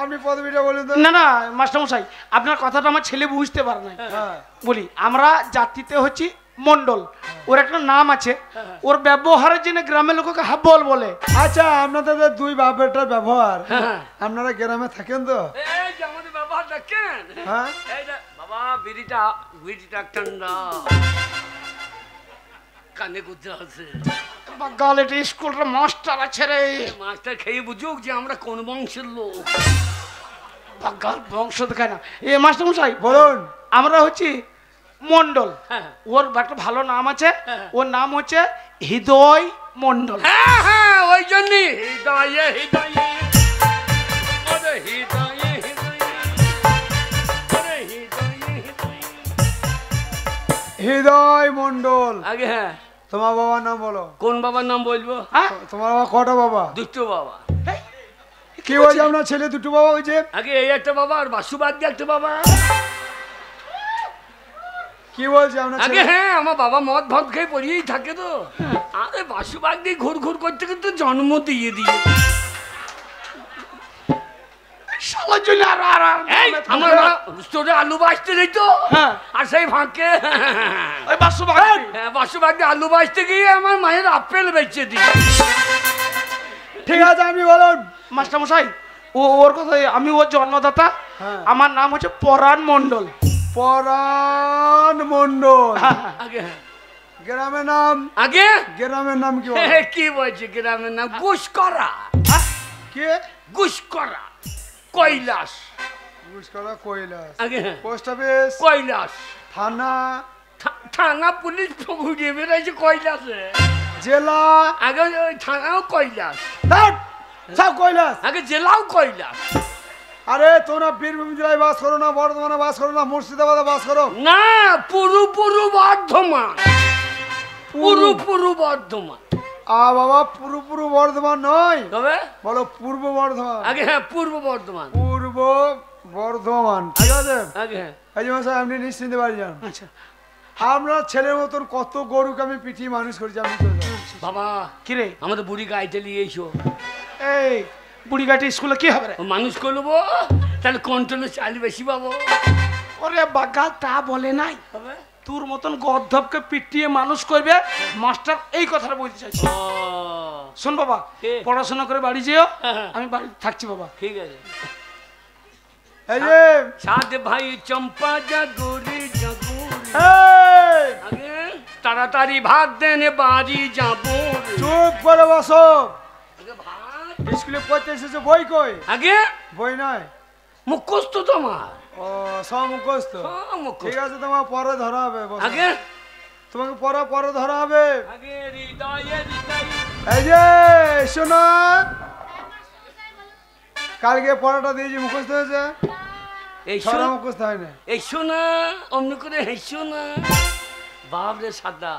আপনি পদবীটা বলুন তো। না না মাস্টারমশাই, আপনার কথাটা আমার ছেলে বুঝতে পারে না। হ্যাঁ, বলি আমরা জাতিতে হচ্ছি মন্ডল, ওর একটা নাম আছে, ওর ব্যবহারের জন্য গ্রামের লোককে হাবল বলে। আচ্ছা, আপনাদের দুই বাপেরটার ব্যবহার, হ্যাঁ। আপনারা গ্রামে থাকেন তো? এই যে আমাদের ব্যবহার দেখেন। হ্যাঁ, এই যে বাবা বিড়িটা ঠান্ডা কানে গুজে আছে। গাল এটা স্কুলটা মাস্টার আছে রে, মাস্টার খেয়ে বুঝুক যে আমরা কোন বংশের লোক। গাল বংশ দেখায় না। এ মাস্টারমশাই বলুন। আমরা হচ্ছি মন্ডল, হ্যাঁ ওর একটা ভালো নাম আছে, হ্যাঁ। ওর নাম হচ্ছে হৃদয় মন্ডল। হ্যাঁ হ্যাঁ ওই জন্যই হৃদয়ে হৃদয়ে ওরে হৃদয়ে হৃদয়ে ওরে হৃদয়ে হৃদয়ে। হৃদয় মন্ডল। আগে হ্যাঁ তোমার বাবার নাম বলো। কোন বাবার নাম বলবো? হ্যাঁ তোমার বাবা কটা বাবা? দুটো বাবা। কি বলছে আপনার ছেলে দুটো বাবা হয়েছে? আগে এই একটা বাবা আর বাসুবাদ দিয়ে একটা বাবা। কি বলছে আপনার আগে ছেলে? হ্যাঁ আমার বাবা মদ ভাত খেয়ে পড়িয়েই থাকে তো। আরে বাসুবাদ দিয়ে ঘুর ঘুর করতে কিন্তু জন্ম দিয়ে দিয়ে। শালার জন্য এই আমার স্টোরে আলু বাঁচতে দিত। হ্যাঁ। আর সেই ফাঁকে ওই বাসু বাসুবাদ দিয়ে আলু বাঁচতে গিয়ে আমার মায়ের আপেল বেচে দিই। ঠিক আছে, আমি বলুন। মাস্টারমশাই ওর কথা, আমি ওর জন্মদাতা, হ্যাঁ। আমার নাম হচ্ছে পরাণ মন্ডল। পরাণ মন্ডল। আগে হ্যাঁ গ্রামের নাম? আগে গ্রামের নাম কি? কি বলছে গ্রামের নাম? গুসকরা। কে? গুসকরা কৈলাস। গুসকরা কৈলাস। আগে হ্যাঁ পোস্ট অফিস? কৈলাস। থানা? থানা পুলিশ ঘুরিয়ে বেড়াইছে কৈলাসে। জেলা? আগে ওই থানাও কৈলাস। ধ্যাৎ, সব কৈলাস। আগে জেলাও কৈলাস। আরে তোমরা বীরভূম জেলায় বাস করো না, বর্ধমানে বাস করো না, মুর্শিদাবাদে বাস করো? না পুরু বর্ধমান। পুরু বর্ধমান। বাবা, পুরো বর্ধমান নয়, তবে বলো পূর্ব বর্ধমান। আগে হ্যাঁ পূর্ব বর্ধমান। পূর্ব বর্ধমান। ঠিক আছে, আগে হ্যাঁ এই যে মশাই আপনি নিশ্চিন্তে বাড়ি যান। আচ্ছা আপনার ছেলের মতন কত গরুকে আমি পিঠিয়ে মানুষ করেছি, আপনি চলে যান। বাবা কিরে আমাদের বুড়ি গাইতে নিয়ে এসো। এই বুড়ি গাটি স্কুলে কি হবে রে? মানুষ করবো তাহলে কন্ট্রোলে চাল বেশি পাবো। ওরে বাগা তা বলে নাই, তবে তোর মতন গর্ধবকে পিটিয়ে মানুষ করবে মাস্টার, এই কথাটা বলতে চাইছি। ও শোন বাবা, কে? পড়াশোনা করে বাড়ি যেও, হ্যাঁ। আমি বাড়ি থাকছি বাবা। ঠিক আছে। এই যে সাত ভাই চম্পা জাগরি জাগুরি। এই, আগে তাড়াতাড়ি ভাত দেন বাড়ি যাবো। চুপ করে বসো। আগে ভাত স্কুলে পড়তে এসেছো, বই কই? আগে বই নাই? মুখস্থ তোমার। ও, সব মুখস্থ। মুখস্থ। ঠিক আছে, তোমার পরে ধরা হবে। বসো। আগে তোমাকে পরে ধরা হবে। আগে হৃদয়ে হৃদয়ে। এই যে শোনো, কালকে পড়াটা দিয়েছি, মুখস্থ হয়েছে? এই ছড়া মুখস্থ হয় না। এসো না অমনি করে হেসো না। বাপ রে সাদা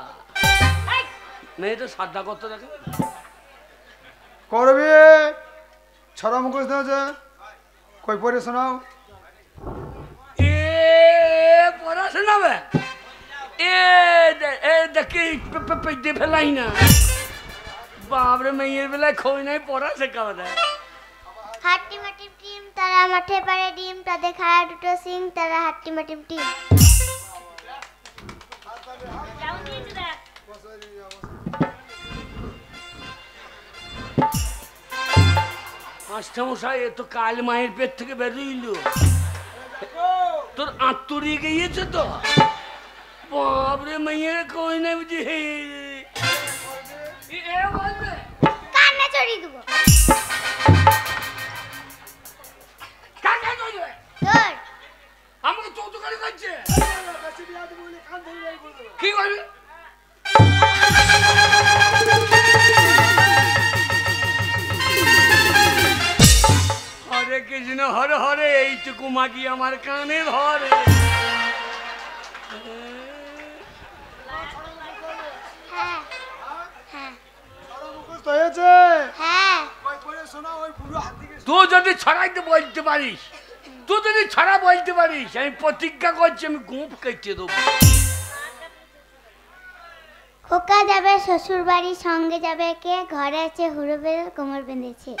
মেয়েটা সাদা কত দেখে। করবে ছড়া মুখস্থ হয়েছে, কই পড়ে শোনাও। এ পড়াশোনা বে এ দেখি পেটে ফেলাই না। বাপরে মেয়ের বেলায় খই নাই, পড়া শেখাবে না। হাট্টি মাটিম টিম তারা মাঠে পারে ডিম, তাদের খায়া দুটো সিং, তারা হাট্টি মাটিম টিম। মাস্টারমশাই এ তো কাল মায়ের পেট থেকে বেরোইল। তোর আত্মরি গিয়েছে তো। বাপরে মেয়ের কই নাই বুঝি। বলবে কান্না চড়িয়ে দেবো কাকা চলবে তোর। আমাকে তো কুমা কি আমার কানে ধরে। হ্যাঁ হ্যাঁ মুখস্থ হয়েছে? হ্যাঁ ওই পড়ে শোনা, ওই বুড়ো হাত দিকে তুই যদি ছড়াইতে বলতে পারিস, তুই যদি ছড়া বলতে পারিস, আমি প্রতিজ্ঞা করছি আমি গোপ কেটে দেবো। খোকা যাবে শ্বশুর বাড়ি, সঙ্গে যাবে কে? ঘরে আছে হুড়োবের কোমর বেঁধেছে।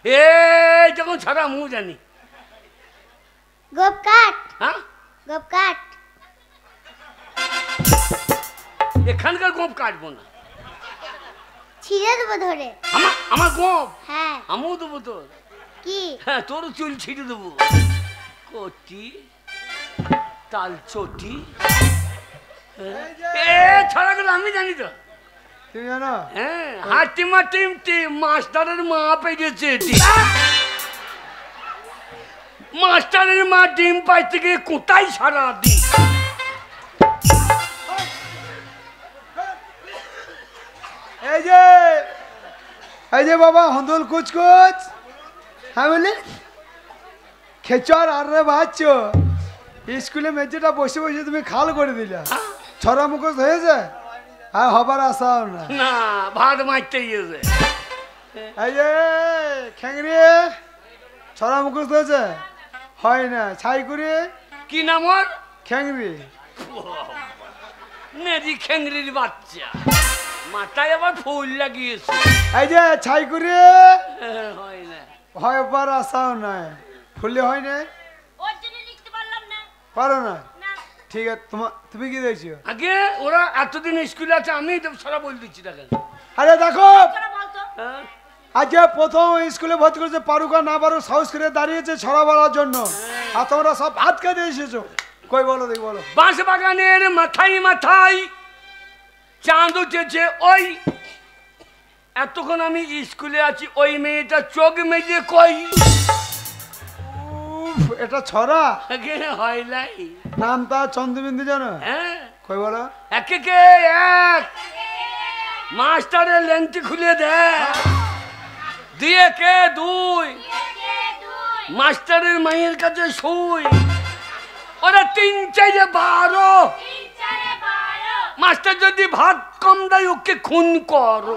এ যখন ছড়া মু জানি। গোপ কাট, হ্যাঁ গোপ কাট। এখানকার গোপ কাটবো না, ছিঁড়ে দেবো ধরে। আমার গোপ হ্যাঁ আমিও দেবো তোর। কি? হ্যাঁ তোর চুল ছিঁড়ে দেবো। কটি তাল চটি এ ছড়াগুলো আমি জানি তো। তুমি জানো? হ্যাঁ হাটিমা টিম টিম মাস্টারের মা পেয়েছে। মাস্টারের মা ডিম পাইতে গিয়ে কোথায় সারা দিন। এই যে বাবা হন্দুল কুচকুচ, হ্যাঁ বলি খেচর আর রে বাচ্চ স্কুলে মেঝেটা বসে বসে তুমি খাল করে দিলা। ছড়া মুখস্থ হয়েছে? আর হবার আশাও না। না ভাত মারতে গিয়েছে। এই যে খ্যাংরি, ছড়া মুখস্থ হয়েছে? হয় না। ছাই করে কি নাম ওর? খ্যাংরি। নেজি খেংরির বাচ্চা, মাথায় আবার ফুল লাগিয়েছে। এই যে ছাই করে হয় না। হবার আশাও নাই। ফুললে হয় না? ওর জন্য লিখতে পারলাম না। পারো না? না ঠিক আছে, তুমি কি দেখছো? আগে ওরা এতদিন স্কুলে আছে, আমি সারা বলে দিচ্ছি দেখেন। আরে দেখো, তোরা বলতো হ্যাঁ? আজকে প্রথম স্কুলে ভর্তি করেছে, পারুক আর না পারুক সাহস করে দাঁড়িয়েছে ছড়া বলার জন্য। আর তোমরা সব ভাত খেতে এসেছো। কই বলো দেখি, বলো। বাঁশ বাগানের মাথায় মাথায় চাঁদ উঠেছে ওই। এতক্ষণ আমি স্কুলে আছি, ওই মেয়েটা চোখ মেজে কই। উফ, এটা ছড়া? আগে হয় নাই। নামটা চন্দ্রবিন্দু জানো? হ্যাঁ কই বলো। একে কে এক মাস্টারের লেন্টি খুলে দেয়, দিয়ে কে দুই মাস্টারের মায়ের কাছে শুই। ওরা 3 4 12 মাস্টার যদি ভাত কম দেয় ওকে খুন করো।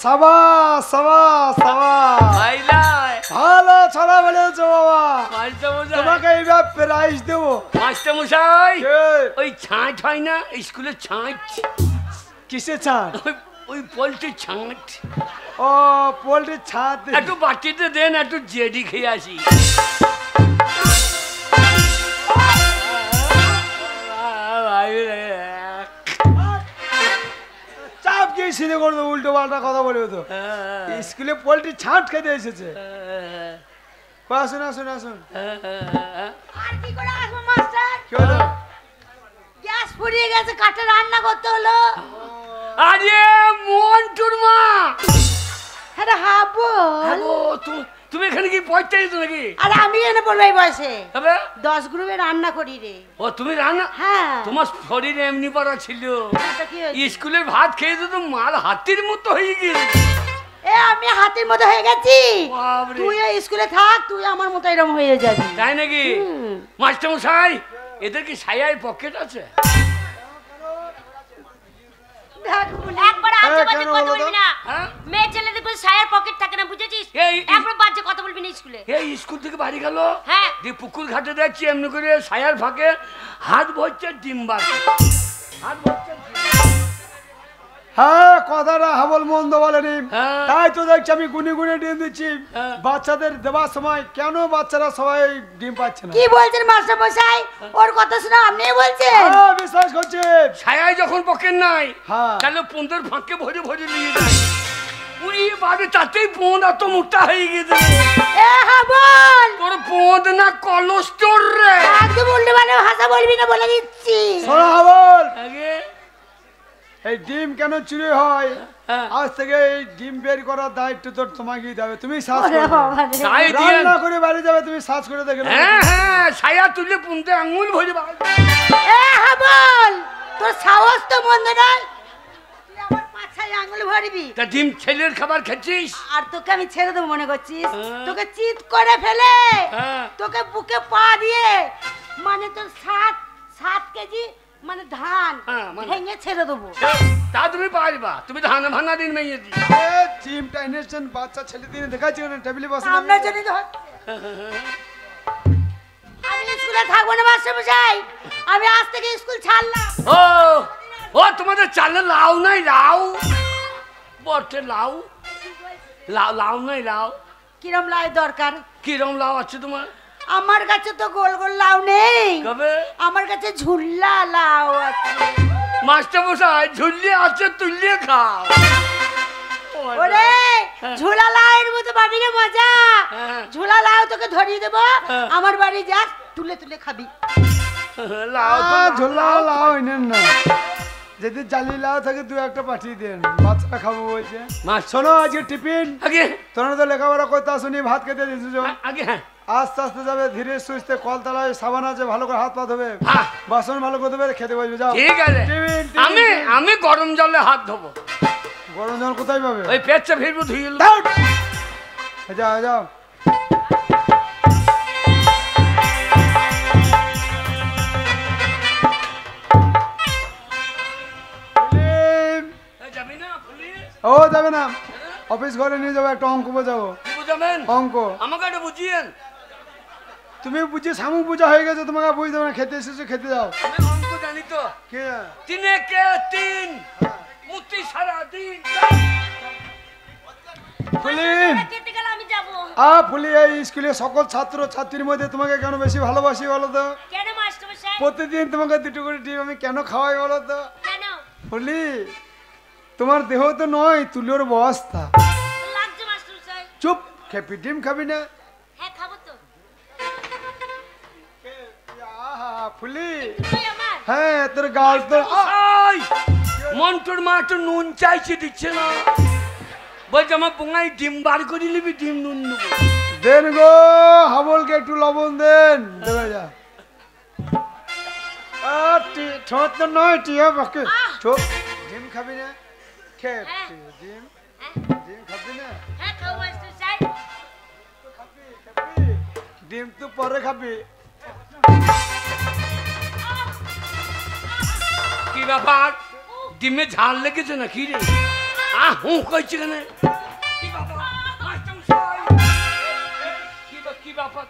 সাবাস সাবাস সাবাস, ভাইলাই ভালো ছড়া বলেছো বাবা। মাস্টার মশাই, তোমাকে এইবার প্রাইজ দেবো। মাস্টার মশাই কে? ওই ছাঁট হয় না স্কুলে ছাঁট, কিসে ছাড়? ওই পোল্ট্রির ছাঁট ও পোল্ট্রির ছাদ। একটু বাটিতে দেন, একটু জেডি খেয়ে আসি। চাপ গিয়ে সিনে করে দেবো, উল্টো পাল্টা কথা বলবে তো। স্কুলে পোল্ট্রির ছাট খেতে এসেছে। আসুন আসুন আসুন। আর কি করে আসবো মাস্টার? কি হলো? গ্যাস ফুরিয়ে গেছে, কাঠে রান্না করতে হলো। আরে মন্টুর মা, হ্যাঁ হ্যাঁ বল। তুমি এখানে কি পড়তে এসেছো নাকি? আরে আমি এনে বলবো এই বয়সে তবে 10 গ্রুপে রান্না করি রে। ও তুমি রান্না, হ্যাঁ তোমার শরীরে এমনি পড়া ছিল, এটা কি হয়েছে? স্কুলের ভাত খেয়ে তো মাল হাতির মতো হয়ে গেছে। এ আমি হাতের মতো হয়ে গেছি। বাবরে। তুই এই স্কুলে থাক, তুই আমার মতো এরকম হয়ে যাবি। তাই নাকি? মাস্টার মশাই, এদের কি সায়ায় পকেট আছে? একবার আজে বাজে কথা বলবি না। হ্যাঁ? মেয়ে ছেলেদের কোনো সায়ার পকেট থাকে না, বুঝেছিস? একবার বাজে কথা বলবি না স্কুলে। এই স্কুল থেকে বাড়ি গেল, হ্যাঁ। দিয়ে পুকুর ঘাটে দেখছি এমনি করে সায়ার ফাঁকে হাত ভরছে ডিম বাজছে, হাত ভরছে ডিম। হ্যাঁ, কথাটা হাবল মন্দ বলেনি। হ্যাঁ। তাই তো দেখছি আমি গুনে গুনে ডিম দিচ্ছি। হ্যাঁ। বাচ্চাদের দেওয়ার সময় কেন বাচ্চারা সবাই ডিম পাচ্ছে না? কি বলছেন মাস্টার মশাই? ওর কথা শুনে আপনি বলছেন? হ্যাঁ, বিশ্বাস করছি। ছায়ায় যখন পকেট নাই, হ্যাঁ। তাহলে পোঁদের ফাঁকে ভরে ভরে নিয়ে যায়। উড়ি বাড়ি তাতেই পোঁদ এত মোটা হয়ে গেছে। এ হ্যাঁ বল। তোর পোঁদ না কলস্টোর রে। একদম উল্টো পাল্টা ভাষা বলবি না বলে দিচ্ছি। শোনো হাবল, আগে এই ডিম কেন চুরি হয় হ্যাঁ। আজ থেকে এই ডিম বের করার দায়িত্ব তো তোমাকেই দেবে। তুমি সার্চ ওরে করে বাবা রে। তাই দিয়ে রান্না করে বাড়ি যাবে, তুমি সার্চ করে দেখে নেবে। হ্যাঁ হ্যাঁ, ছায়া তুলে পুঁতে আঙুল ভরে বার। এ হ্যাঁ বল। তোর সাহস তো মন্দ নয়, তুই আমার পাছা মাথায় আঙুল ভরবি। তা ডিম ছেলের খাবার খেয়েছিস? আর তোকে আমি ছেড়ে দেবো মনে করছিস? হ্যাঁ। তোকে চিৎ করে ফেলে হ্যাঁ। তোকে বুকে পা দিয়ে মানে তোর 7 কেজি মানে ধান হ্যাঁ, মানে- ভেঙে ছেড়ে দেবো। তা তুমি পারবা, তুমি ধান ভাঙা দিন মেয়ে দি। জিমটা এনেছেন বাচ্চা ছেলে দিনে দেখাচ্ছি না টেবিলে বসে আমরা জানি তো আমি স্কুলে থাকবো না মাস্টারমশাই, আমি আজ থেকে স্কুল ছাড়লাম। ও ও তোমাদের চালে লাউ নাই? লাউ বটে লাউ, লাউ লাউ নাই? লাউ কিরম লাই দরকার? কিরম লাউ আছে তোমার? আমার কাছে তো গোল গোল লাউ নেই, কবে? আমার কাছে ঝুল্লা লাউ আছে। মাস্টার মশাই ঝুলিয়ে আছে, তুলিয়ে খাও। ওরে ঝুলা লাউয়ের মতো পাবি না মজা। হ্যাঁ। ঝুলা লাউ তোকে ধরিয়ে দেবো, হ্যাঁ। আমার বাড়ি যাস, তুলে তুলে খাবি। লাউ তো ঝোলা লাউ এনেন না, যদি জালি লাউ থাকে দু একটা পাঠিয়ে দেন, বাচ্চাটা খাবো বলছে। মাছ- শোনো আজকে টিফিন আগে তোরা তো লেখাপড়া করতে আসুনি, ভাত খেতে দিয়েছো। আগে হ্যাঁ আস্তে আস্তে যাবে, ধীরে সুস্থে, কলতলায় সাবান আছে, ভালো করে হাত পা ধোবে, হ্যাঁ। বাসন ভালো করে ধোবে, খেতে বসবে। যাও ঠিক আছে, টিফিন, টিফিন, আমি টিফিন। আমি গরম জলে হাত ধোবো। গরম জল কোথায় পাবে? ওই পেটটা ফিরবো ধুয়ে এলো। দাও। যাও যাও। যাবি না পুলিশ? ও যাবে না, অফিস ঘরে নিয়ে যাবো, একটা অঙ্ক বোঝাবো। কি বুঝাবেন? অঙ্ক আমাকে একটা বুঝিয়েন। তুমি বুঝি শামুক পূজা হয়ে গেছে, তোমাকে বুঝতে হবে না, খেতে এসেছো খেতে যাও। আমি অঙ্ক জানি তো। কে? 3 কে 3 মুতি সারা দিন। ফুলি কেটে গেলে আমি যাবো। ফুলি, এই স্কুলে সকল ছাত্র ছাত্রীর মধ্যে তোমাকে কেন বেশি ভালোবাসি বলো তো? কেন মাস্টারমশাই? প্রতিদিন তোমাকে 2টো করে ডিম আমি কেন খাওয়াই বলো তো? কেন ফুলি, তোমার দেহ তো নয়, তুলোর বস্তা। লাগছে মাস্টারমশাই? চুপ, খেপি ডিম খাবি না? হ্যাঁ খাবো তো। আহা, ফুলি, তুই আমার হ্যাঁ তোর গাল তো এই, মন্টুর মা একটু নুন চাইছে, দিচ্ছে না। বলছে আমার পোঙায় ডিম বার করে নিবি, ডিম নুন নেবো। দেন গো, হাবলকে একটু লবণ দেন, দেবে যা। ঠোঁট তো নয়, টিয়া বাকি চুপ। ডিম খাবি না? খেপ ডিম, ডিম খাবি না? হ্যাঁ খাবো মাস্টারমশাই। খাবি। ডিম তো পরে খাবি। কি ব্যাপার? ডিমে ঝাল লেগেছে না কি রে? হু কইছে কেন? কি ব্যাপার? মাস্টারমশাই! কি ব্যাপার?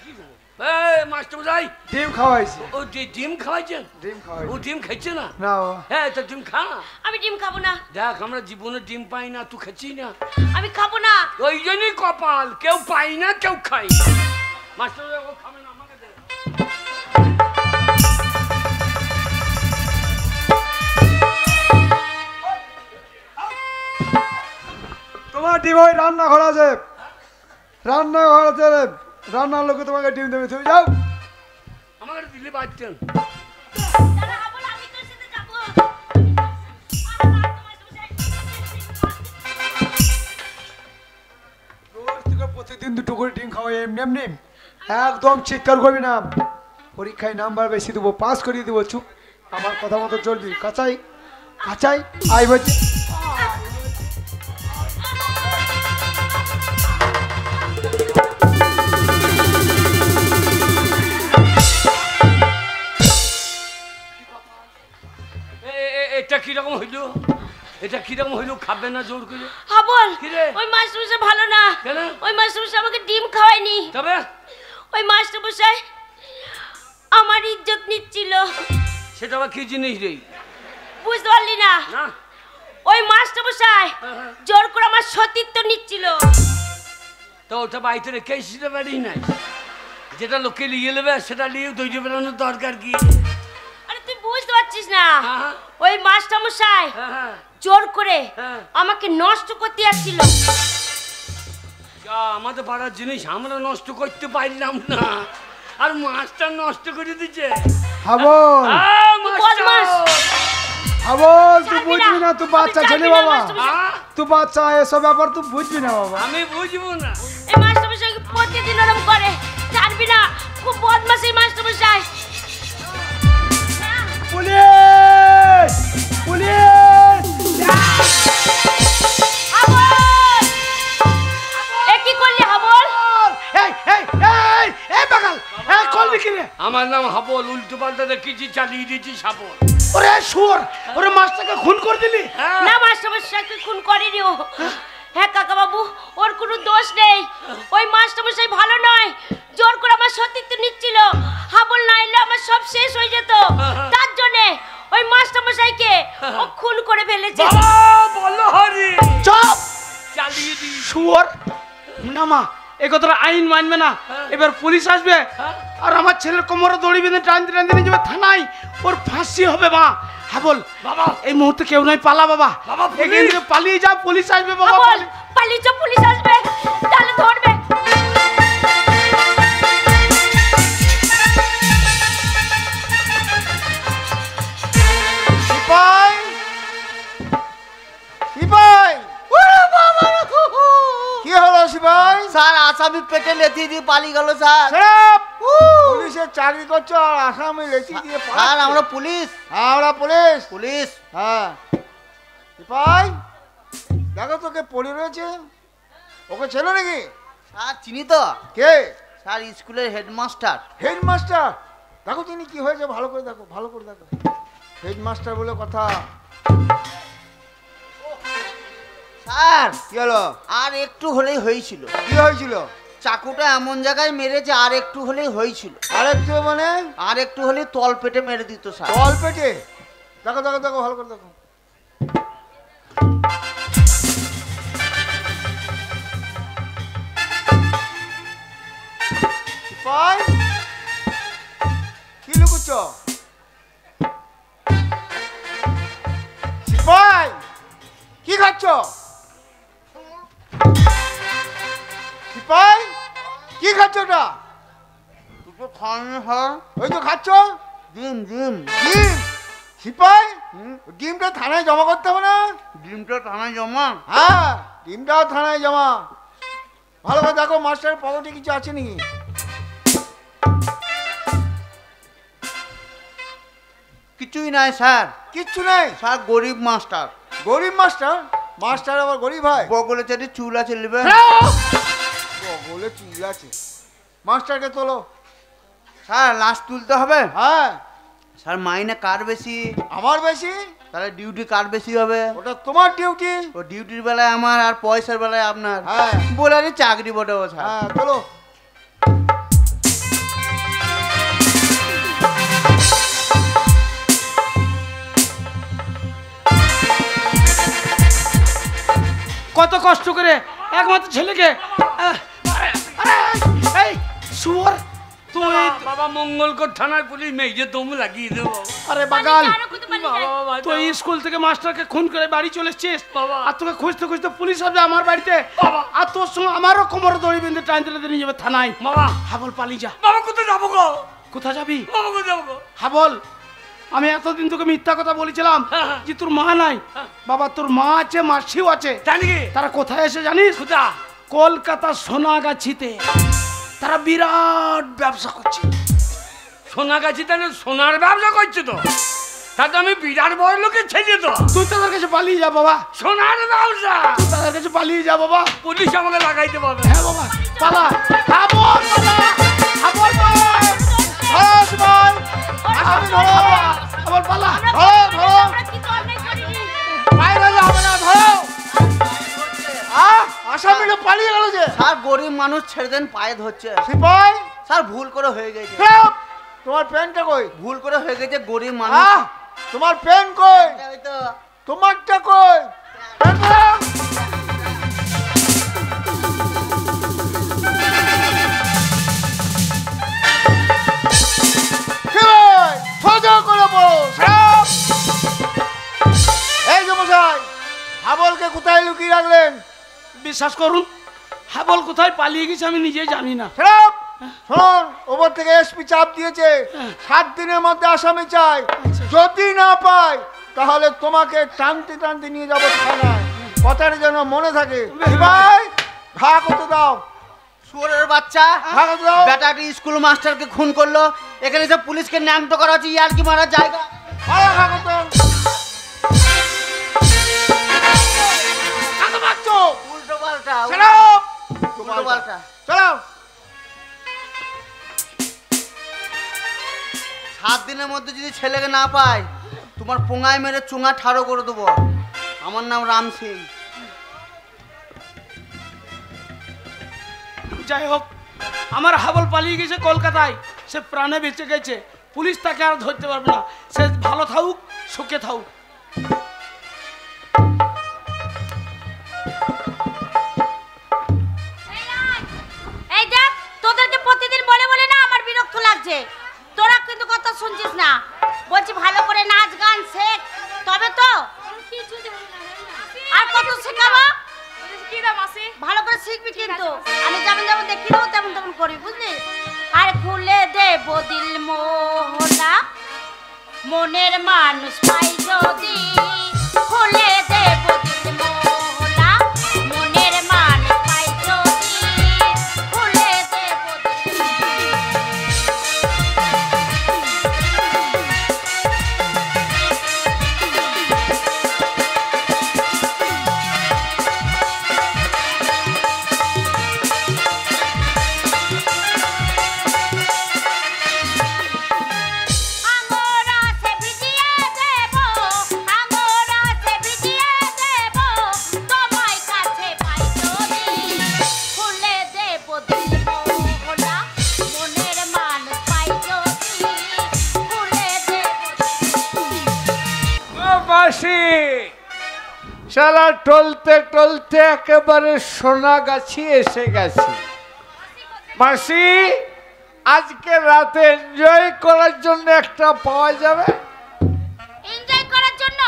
কি গো? এই মাস্টারমশাই, ডিম খাওয়াইছি, ও ডিম খাওয়াইছেন? ডিম ও খাওয়াইছি। ডিম খাইছে না? না হ্যাঁ তো ডিম খা না। আমি ডিম খাবো না, দেখ আমরা জীবনে ডিম পাই না, তুই খাচ্ছিস না। আমি খাবো না। ওই জন্যই কপাল, কেউ পাই না কেউ খাই। মাস্টারমশাই ও খাবে না, আমাকে দে। তোমার ডিম ওই রান্নাঘর আছে, রান্নাঘর আছে, রান্নার লোকে তোমাকে ডিম দেবে, তুমি যাও। আমাকে দিলে বাঁচতেন। দাদা খাবো না, আমি তোর সাথে যাবো। রোজ থেকে প্রতিদিন 2টো করে ডিম খাওয়াই, এমনি এমনি একদম চিৎকার করবি না। পরীক্ষায় নাম্বার বেশি দেবো, পাস করিয়ে দেবো। চুপ, আমার কথা মতো চলবি। কাঁচাই কাঁচাই আই বলছি। এটা কিরকম হইলো? এটা কিরকম হইলো? খাবে না জোর করে? হ্যাঁ বল। কি রে? ওই মাস্টারমশাই ভালো না। কেন? ওই মাস্টারমশাই আমাকে ডিম খাওয়ায়নি। তবে ওই মাস্টারমশাই আমার ইজ্জত নিচ্ছিল। সেটা আবার কি জিনিস রে? বুঝতে পারলি না? না ওই মাস্টারমশাই হ্যাঁ। জোর করে আমার সতীত্ব নিচ্ছিল। তো ওটা বাড়িতে রেখে এসেছিতে পারি নাই। যেটা লোকে নিয়ে নেবে সেটা নিয়ে তৈরি বেরোনোর দরকার কি? আরে তুই বুঝতে পারছিস না? হ্যাঁ। ওই মাস্টারমশাই হ্যাঁ হ্যাঁ জোর করে হ্যাঁ। আমাকে নষ্ট করতে আসছিল। যা আমাদের পাড়ার জিনিস আমরা নষ্ট করতে পারলাম না, আর মাস্টার নষ্ট করে দিচ্ছে। হাবল বদমাশ। হাবল, তুই ছাড়বি বুঝবি না। না, তুই বাচ্চা আমি ছেলে ছাড়বি না, বাবা, মাস্টারমশাই। তুই বাচ্চা, এসব ব্যাপার তুই বুঝবি না বাবা। আমি বুঝবো না। এই মাস্টারমশাই প্রতিদিন ওরকম করে, ছাড়বি না। খুব বদমাশ এই মাস্টারমশাই। পুলিশ পুলিশ শাবল, উল্টো পাল্টা দেখেছি, চালিয়ে দিয়েছি শাবল। ওরে শুয়োর, ওরে মাছটাকে খুন করে দিলি? হ্যাঁ। না মাস্টারমশাইকে খুন করেনি ও। হ্যাঁ কাকা বাবু, ওর কোনো দোষ নেই। ওই মাস্টারমশাই ভালো নয়, জোর করে আমার সতীত্ব নিচ্ছিল। হাবল না এলে আমার সব শেষ হয়ে যেত। তার জন্যে ওই মাস্টারমশাইকে ও খুন করে ফেলেছে। বলো হরি, চুপ! চালিয়ে দি। শুয়োর না মা, এই কথাটা আইন মানবে না। এবার পুলিশ আসবে আর আমার ছেলের কোমরে দড়ি বেঁধে টানতে টানতে নিয়ে যাবে থানায়, ওর ফাঁসি হবে মা। হ্যাঁ বল বাবা, এই মুহূর্তে কেউ নাই, পালা বাবা। বাবা, পুলিশ! এখান থেকে পালিয়ে যা, পুলিশ আসবে বাবা। হাবল পালিয়ে যা, পুলিশ আসবে, তাহলে ধরবে। সিপাই, সিপাই, কি হলো সিপাই? স্যার আসামি পেটে লেথি দিয়ে পালিয়ে গেল স্যার। সাহেব, পুলিশের চাকরি করছো আর আসামি লেখি দিয়ে স্যার আমরা পুলিশ। আমরা পুলিশ। পুলিশ। হ্যাঁ সিপাই, দেখো তোকে পড়ে রয়েছে, ওকে ছিল নাকি? স্যার চিনি তো। কে? স্যার স্কুলের হেডমাস্টার। হেডমাস্টার। দেখো তিনি কি হয়েছে, ভালো করে দেখো, ভালো করে দেখো। হেডমাস্টার বলে কথা। স্যার কি হলো? আর একটু হলেই হয়েছিল। কি হয়েছিল? চাকুটা এমন জায়গায় মেরেছে, আর একটু হলেই হয়েছিল। আরেকটু মানে? আর একটু হলেই তল পেটে মেরে দিত স্যার। তল পেটে? দেখো দেখো দেখো, ভালো করে দেখো। সিপাই, কি লুকুচ্ছ? সিপাই, কি খাচ্ছ? সিপাই, কি খাচ্ছ ওটা? দুটো খাওয়ানো হয়। ওই তো খাচ্ছ ডিম ডিম। ডিম। সিপাই, ডিমটা থানায় জমা করতে হবে না? ডিমটা থানায় জমা। হ্যাঁ, ডিমটাও থানায় জমা। ভালো করে দেখো মাস্টারের পকেটে কিছু আছে নাকি। কিছুই নাই স্যার। কিচ্ছু নেই? স্যার গরিব মাস্টার। গরিব মাস্টার? মাস্টার আবার গরিব হয়? বগলে চাটি চুল আছে নেবেন? বলে চুল আছে। মাস্টারকে তোলো। স্যার লাশ তুলতে হবে? হ্যাঁ। স্যার মাইনে কার বেশি? আমার বেশি? তাহলে ডিউটি কার বেশি হবে? ওটা তোমার ডিউটি। ও ডিউটির বেলায় আমার আর পয়সার বেলায় আপনার। হ্যাঁ। বলে আরে চাকরি বটে ও স্যার। হ্যাঁ তোলো। কত কষ্ট করে একমাত্র ছেলেকে এই শুয়োর তুই বাবা মঙ্গলকর থানার পুলিশ মেয়ে দম লাগিয়ে দেবো। আরে বাগাল বাবা, তুই স্কুল থেকে মাস্টারকে খুন করে বাড়ি চলে এসছিস বাবা। আর তোকে খুঁজতে খুঁজতে পুলিশ আসবে আমার বাড়িতে বাবা। আর তোর সঙ্গে আমারও কোমরে দড়ি বেঁধে টানতে টানতে নিয়ে যাবে থানায়। বাবা, হাবল পালিয়ে যা। বাবা কোথায় যাবো গো? কোথা যাবি? বাবা কোথায় যাবো গো? হাবল আমি এতদিন তোকে মিথ্যা কথা বলেছিলাম যে তোর মা নাই। বাবা তোর মা আছে, মাসিও আছে। জানি কি? তারা কোথায় এসে জানিস? কোথা? কলকাতা সোনাগাছিতে তারা বিরাট ব্যবসা করছে। সোনাগাছি তাহলে সোনার ব্যবসা করছে তো, তাতে আমি বিরাট বড় লোকের ছেলে তো। তুই তাদের কাছে পালিয়ে যা বাবা, সোনার ব্যবসা। তুই তাদের কাছে পালিয়ে যা বাবা। পুলিশ আমাকে লাগাইতে পারবে। হ্যাঁ বাবা পালা। হাবল পালা, হাবল পালা। ধরো সিপাই, আসামি ধরো। হাবল পালা। ধরো ধরো, আমরা কিছু অন্যায় করিনি। বাইরে হবে না, ধরো। আসামিটা পালিয়ে গেল যে। স্যার গরিব মানুষ ছেড়ে দেন, পায়ে ধরছে। সিপাই, স্যার ভুল করে হয়ে গেছে। চুপ! তোমার পেনটা কই? ভুল করে হয়ে গেছে, গরিব মানুষ। তোমার পেন কই? ওই তো। তোমারটা কই? পেন দাও। কি ভাই? সোজা করে বলো, সব। এই যে মশাই, হাবলকে কোথায় লুকিয়ে রাখলেন? বিশ্বাস করুন হাবল কোথায় পালিয়ে গেছে আমি নিজে জানি না। সব শুনুন, ওপর থেকে এসপি চাপ দিয়েছে 7 দিনের মধ্যে আসামি চাই। যদি না পাই তাহলে তোমাকে টানতে টানতে নিয়ে যাবো থানায়। কথাটা যেন মনে থাকে। ভাই ঘা করতে দাও। শুয়োরের বাচ্চা, ঘা করতে দাও। বেটাটি স্কুল মাস্টারকে খুন করলো, এখানে সব পুলিশকে ন্যাংটো করা হচ্ছে, ইয়ার কি মারার জায়গা। ভালো ঘা করতে দাও। কাকে মারছো? উল্টো পাল্টা, চলো উল্টো পাল্টা। চলো। 7 দিনের মধ্যে যদি ছেলেকে না পাই তোমার পোঙায় মেরে চুঙা ঠাড়ো করে দেবো। আমার নাম রাম সিং। যাই হোক, আমার হাবল পালিয়ে গেছে কলকাতায়, সে প্রাণে বেঁচে গেছে, পুলিশ তাকে আর ধরতে পারবে না। সে ভালো থাকুক, সুখে থাকুক। এই দেখ, তোদেরকে প্রতিদিন বলে বলে না আমার বিরক্ত লাগছে। তোরা কিন্তু কথা শুনছিস না। বলছি ভালো করে নাচ গান শেখ, তবে তো আর কত শেখাবো। ভালো করে শিখবি কিন্তু। আমি যেমন যেমন দেখি দেবো তেমন তেমন করবি, বুঝলি? আর খুলে দেবো দিল মোহনা, মনের মানুষ পাই যদি। খুলে দেবো দিল মোহনা, মনের মানুষ পাই যদি। খুলে দেবো দিল। আঙুরা সে ভিজিয়ে দেবো, আঙুরা সে ভিজিয়ে দেবো, তোমায় কাছে পাই যদি। খুলে দেবো দিল মোহনা, মনের মানুষ পাই যদি। খুলে দেবো দিল। ও মাসি, শালা টলতে টলতে একেবারে সোনাগাছি এসে গেছি। মাসি, আজকে রাতে এনজয় করার জন্য একটা পাওয়া যাবে? এনজয় করার জন্য?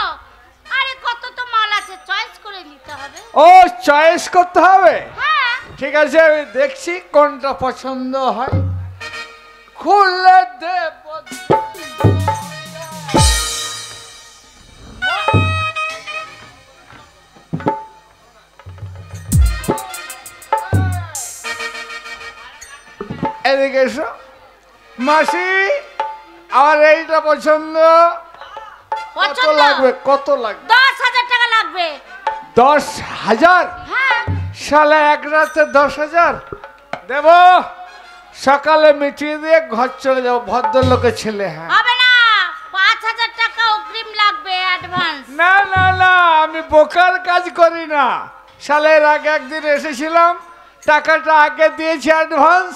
আরে কত তো মাল আছে, চয়েস করে নিতে হবে। ও, চয়েস করতে হবে? হ্যাঁ। ঠিক আছে, আমি দেখছি কোনটা পছন্দ হয়। খুলে দেব। এদিকে এসো। মাসি, আমার এইটা পছন্দ। কত পছন্দ? লাগবে? কত লাগবে? 10,000 টাকা লাগবে। 10,000? হ্যাঁ। শালা এক রাতে 10,000 দেব? সকালে মিটিয়ে দিয়ে ঘর চলে যাবো, ভদ্রলোকের ছেলে। হ্যাঁ, হবে না, 5,000 টাকা অগ্রিম লাগবে অ্যাডভান্স। না না না, আমি বোকার কাজ করি না। শালের আগে একদিন এসেছিলাম, টাকাটা আগে দিয়েছি অ্যাডভান্স,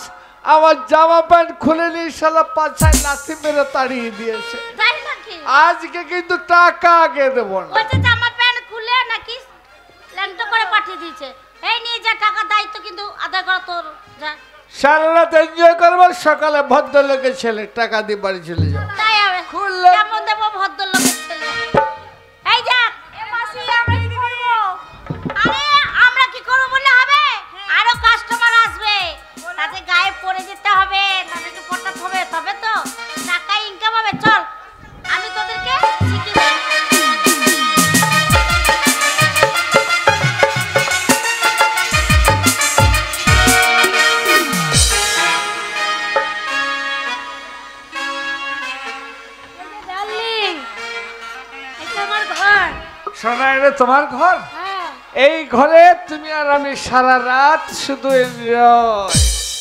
আমার জামা প্যান্ট খুলে নিয়ে শালা পাছায় লাথি মেরে তাড়িয়ে দিয়েছে। তাই নাকি? আজকে কিন্তু টাকা আগে দেবো না। বলছে জামা প্যান্ট খুলে নাকি ল্যাংটো করে পাঠিয়ে দিয়েছে। এই নিয়ে যা, টাকা দায়িত্ব কিন্তু আদায় করা তোর। যা। সারা রাত এনজয় করবো, সকালে ভদ্রলোকের ছেলে টাকা দিয়ে বাড়ি চলে যাও। তাই হবে। খুললে। কেমন দেবো ভদ্রলোকের ছেলে? এই দেখ, আমরা কি করবো? আরে আমরা কি করবো বললে হবে? আরো কাস্টমার আসবে, তাদের গায়ে পড়ে যেতে হবে, তাদেরকে পটাতে হবে, তবে তো টাকা ইনকাম হবে। চল, আমি তোদেরকে শিখিয়ে দেব। সোনা, এটা তোমার ঘর? এই ঘরে তুমি আর আমি সারা রাত শুধু এনজয়।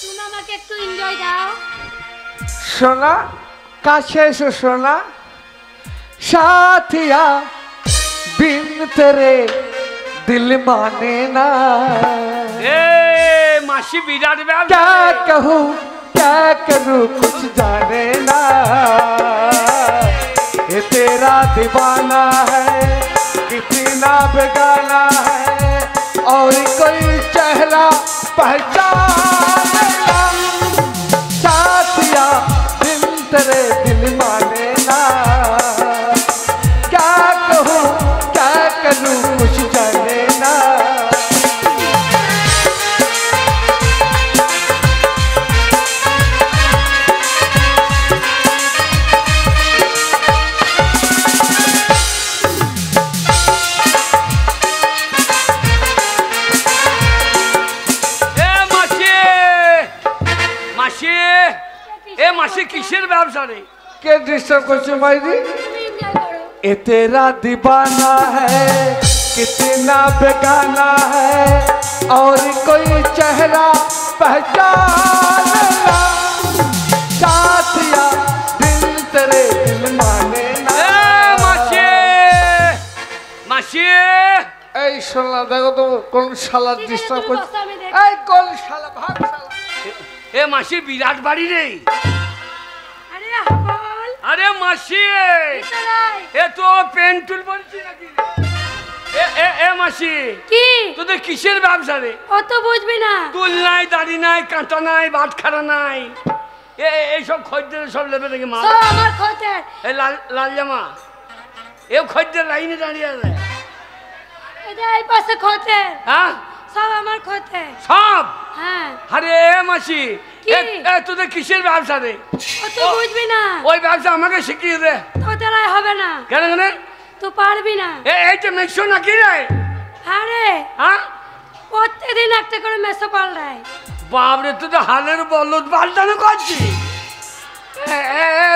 তুমি আমাকে একটু এনজয় দাও। সোনা, কাছে এসো সোনা। সাথিয়া বিন তেরে দিল মানে না। এ মাসি বিরাট क्या ব্যবসা। कहूँ क्या करूँ कुछ जाने ना। ये तेरा दीवाना है, कितना बेगाना है, और कोई चेहरा पहचाने ना। साथिया बिन तेरे दिल माने ना। क्या कहूँ क्या करूँ कुछ जाने ना। এ মাসি কিসের ব্যবসা রে? কে ডিস্টার্ব করছে মাইরি? ए तेरा दीवाना है, कितना बेगाना है, और कोई चेहरा पहचान ना। साथिया दिल तेरे মাসি এই শালা দেখো তো কোন শালা ডিস্টার্ব করছে এই কোন শালা ভাগ শালা এ মাসির বিরাট বাড়ি রে আরে হাবল আরে মাসি এ তো পেন্টুল বলছি নাকি এ মাসি কি তোদের কিসের ব্যবসা রে অত বুঝবি না তুল নাই দাড়ি নাই কাঁটা নাই বাটখারা নাই এইসব খদ্দের সব লেবে দেখি মাল সব আমার খোঁজের এই লাল জামা এ খদ্দের লাইনে দাঁড়িয়ে আছে এটা এই পাশে খোঁজের হ্যাঁ সব আমার খোঁজের সব হ্যাঁ আরে মাসি কি? তোদের কিসের ব্যবসা রে অত বুঝবি না ওই ব্যবসা আমাকে শিখিয়ে দে তোদের আর হবে না কেন কেন তুই পারবি না এইটা মেশো নাকি রে আরে হ্যাঁ প্রত্যেকদিন একটা করে মেসো পাল্টায় বাবরে তুই তো হালের বলদ পাল্টানো করছি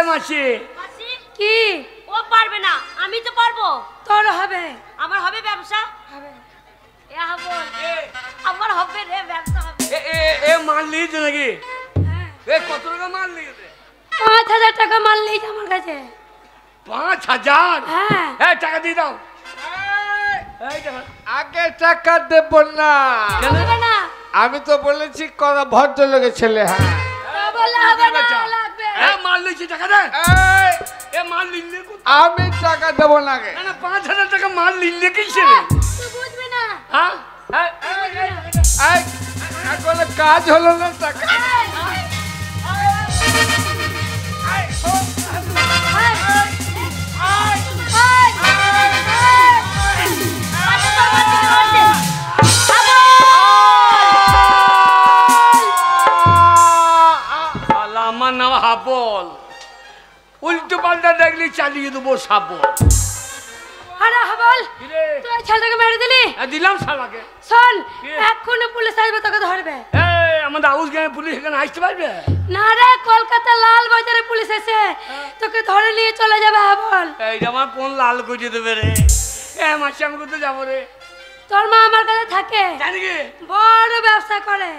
মাসি কি ও পারবে না আমি তো পারবো তোর হবে আমার হবে ব্যবসা হবে এ হাবল আমার হবে রে ব্যবসা হবে এ মাল নিয়েছে নাকি হ্যাঁ এ কত টাকা মাল নিয়েছে 5,000 টাকা মাল নিয়েছে আমার কাছে 5,000 হ্যাঁ এই টাকা দিয়ে দাও এই টাকা আগে টাকা দেব না হবে না আমি তো বলেছি করা ভদ্রলোকের ছেলে হ্যাঁ তা বললে হবে না লাগবে মাল নিয়েছি টাকা দে এই, এ মাল নিলে আমি টাকা দেব না আগে না 5,000 টাকা মাল নিলে কিসে রে তুই বুঝবি না হ্যাঁ এই এখন কাজ হলো না টাকা আমার নাম হাবল উল্টো পাল্টা দেখলি চালিয়ে দেবো সাবল আরে হাবল কিরে তুই এই ছেলেটাকে মেরে দিলি দিলাম শালাকে শোন কি? এক্ষুনি পুলিশ আসবে তোকে ধরবে এই আমাদের আউস গ্রামে পুলিশ এখানে আসতে পারবে না রে কলকাতা লাল বাজারে পুলিশ এসে তোকে ধরে নিয়ে চলে যাবে হাবল এই আমার কোন লাল করে দেবে রে মাসি আমি কোথায় যাবো রে তোর মা আমার কাছে থাকে জানি কি বড় ব্যবসা করে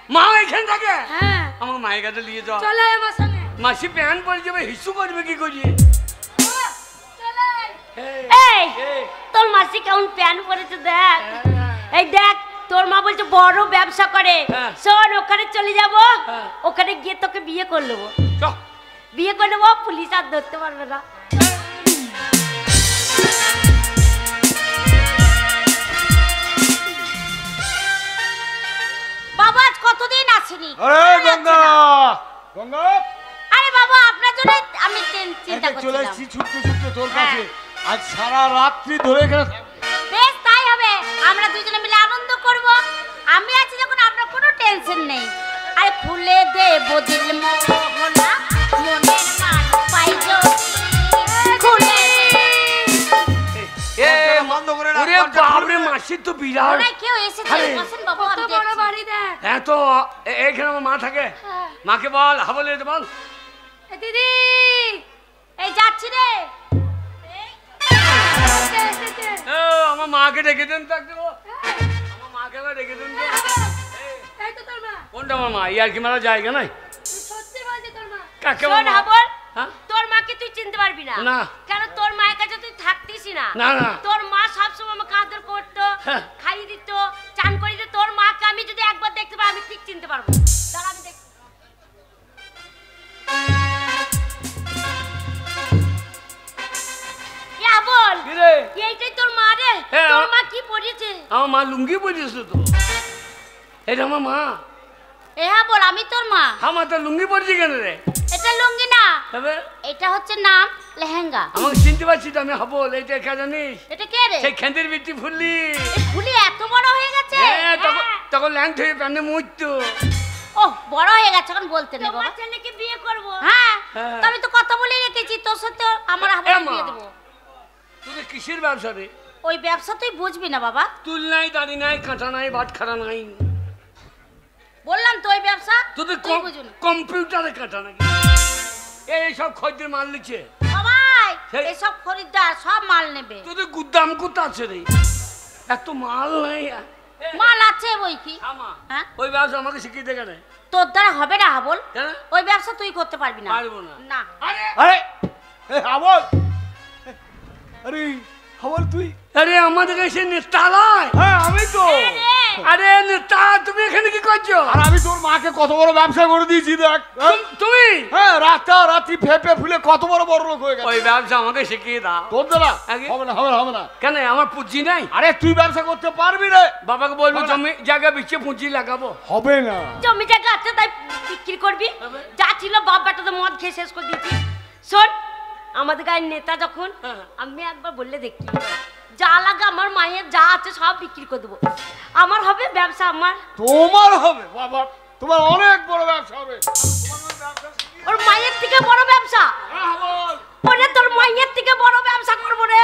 মা এখানে থাকে হ্যাঁ আমার মায়ের কাছে নিয়ে যাও চলে আয় আমার সঙ্গে মাসি প্যান পরে যাবে হিসু করবে কি করি চলে আয়। এই তোর মাসি কেমন প্যান পরেছে দেখ এই দেখ তোর মা বলছে বড় ব্যবসা করে হ্যাঁ। শোন ওখানে চলে যাব হ্যাঁ। ওখানে গিয়ে তোকে বিয়ে করে নেবো চল বিয়ে করে নেবো পুলিশ আর ধরতে পারবে না বাবা আজ কতদিন আসেনি আরে ভালো লাগছে গঙ্গা না। গঙ্গা আরে বাবা আপনার জন্য আমি চিন্তা এই যে চলে করছিলাম এসেছি ছুটতে ছুটতে তোর হ্যাঁ। কাছে আজ সারা রাত্রি ধরে এখানে বেশ তাই হবে আমরা দুজনে মিলে আনন্দ করব আমি আছি যখন আপনার কোনো টেনশন নেই আরে খুলে দেব দিল মোহনা মনের মান পাই যদি খুলে বন্ধ করে রাখ, ওরে দরজা বাপরে খুলবে। মাসির তো বিরাট ওনাই কেউ এসেছে আরে। বসেন বাবা কত আমি বড় দেখছি। বাড়ি দেখ হ্যাঁ তো এইখানে আমার মা থাকে মাকে বল হাবলে বল এ দিদি এই যাচ্ছি রে এসেছে, এসেছে। ও আমার মাকে ডেকে দেন তো একটু আমার মাকে আবার ডেকে দেন তো এই তো তোর মা কোনটা আমার মা ইয়ার কি মারা জায়গা নাই তুই সত্যি বলছি তোর মা কাকে শোন হাবল হ্যাঁ তোর মাকে তুই চিনতে পারবি না না। কেন তোর মায়ের কাছে তুই থাকতিস না না, না। তোর মা সবসময় আমাকে আদর করতো হ্যাঁ। খাইয়ে দিত চান করে দিত তোর মাকে আমি যদি একবার দেখতে পাই আমি ঠিক চিনতে পারবো দাঁড়া আমি দেখ বল কি রে এইটাই তোর মা রে হ্যাঁ, তোর আমার- মা কি পড়িয়েছে আমার মা লুঙ্গি পরিয়েছিল তো এটা আমার মা হ্যাঁ বল আমি তোর মা আমার তো লুঙ্গি পরিয়েছি কেন রে এটা লুঙ্গি না তবে এটা হচ্ছে নাম লেহেঙ্গা আমাকে চিনতে পারছি তো আমি হাবল এইটা কে জানিস এটা কে রে সেই খেন্দির বিটি ফুললি এই ফুলি এত বড় হয়ে গেছে হ্যাঁ তখন ল্যাংট হয়ে প্যান্ডে মুইতো ও বড় হয়ে গেছে এখন বলতে নেই তোমার বাবা ছেলেকে বিয়ে করব হ্যাঁ হ্যাঁ। তো আমি তো কথা বলে রেখেছি তোর সাথে আমার এ হাতে মা। দিয়ে দেবো তোদের কিসের ব্যবসা রে ওই ব্যবসা তুই বুঝবি না বাবা তুল নাই দাড়ি নাই কাঁটা নাই বাটখারা নাই বললাম তো ওই ব্যবসা তোদের তুই বুঝুন কম্পিউটারে কাঁটা নাকি এই সব খদ্দের মাল নিচ্ছে সবাই সেই- এইসব খরিদ্দার সব মাল নেবে তোদের গুদাম কোথা আছে রে এত মাল নাই মাল আছে বই কি আমা হ্যাঁ ওই ব্যবসা আমাকে শিখিয়ে দে কেন তোর দ্বারা হবে না বল কেন ওই ব্যবসা তুই করতে পারবি না পারবো না না আরে আরে এ আবল আরে হাবল তুই? আরে আমাদের এসে নেতালায়। হ্যাঁ আমি তো। আরে নেতা তুমি এখানে কি করছো? আর আমি তোর মাকে কত বড় ব্যবসা করে দিয়েছি দেখ। তুমি? হ্যাঁ রাতারাতি ফেপে ফুলে কত বড় বড় লোক হয়ে গেছে। ওই ব্যবসা আমাকে শিখিয়ে দাও। তোর দ্বারা আগে- হবে না হবে না হবে না। কেন আমার পুঁজি নাই? আরে তুই ব্যবসা করতে পারবি রে? বাবাকে বলবো জমি জায়গা বিচ্ছে পুঁজি লাগাবো। হবে না। জমি জায়গা আছে তাই বিক্রি করবি? যা ছিল বাপ বেটা তো মদ খেয়ে শেষ করে দিয়েছি। শোন, আমাদের গায়ের নেতা যখন, আমি একবার বললে দেখি, যা লাগে আমার মায়ের যা আছে সব বিক্রি করে দেবো। আমার হবে ব্যবসা, আমার তোমার হবে বাবা, তোমার অনেক বড় ব্যবসা হবে। ওর মায়ের থেকে বড় ব্যবসা। ওরে তোর মায়ের থেকে বড় ব্যবসা করবো রে।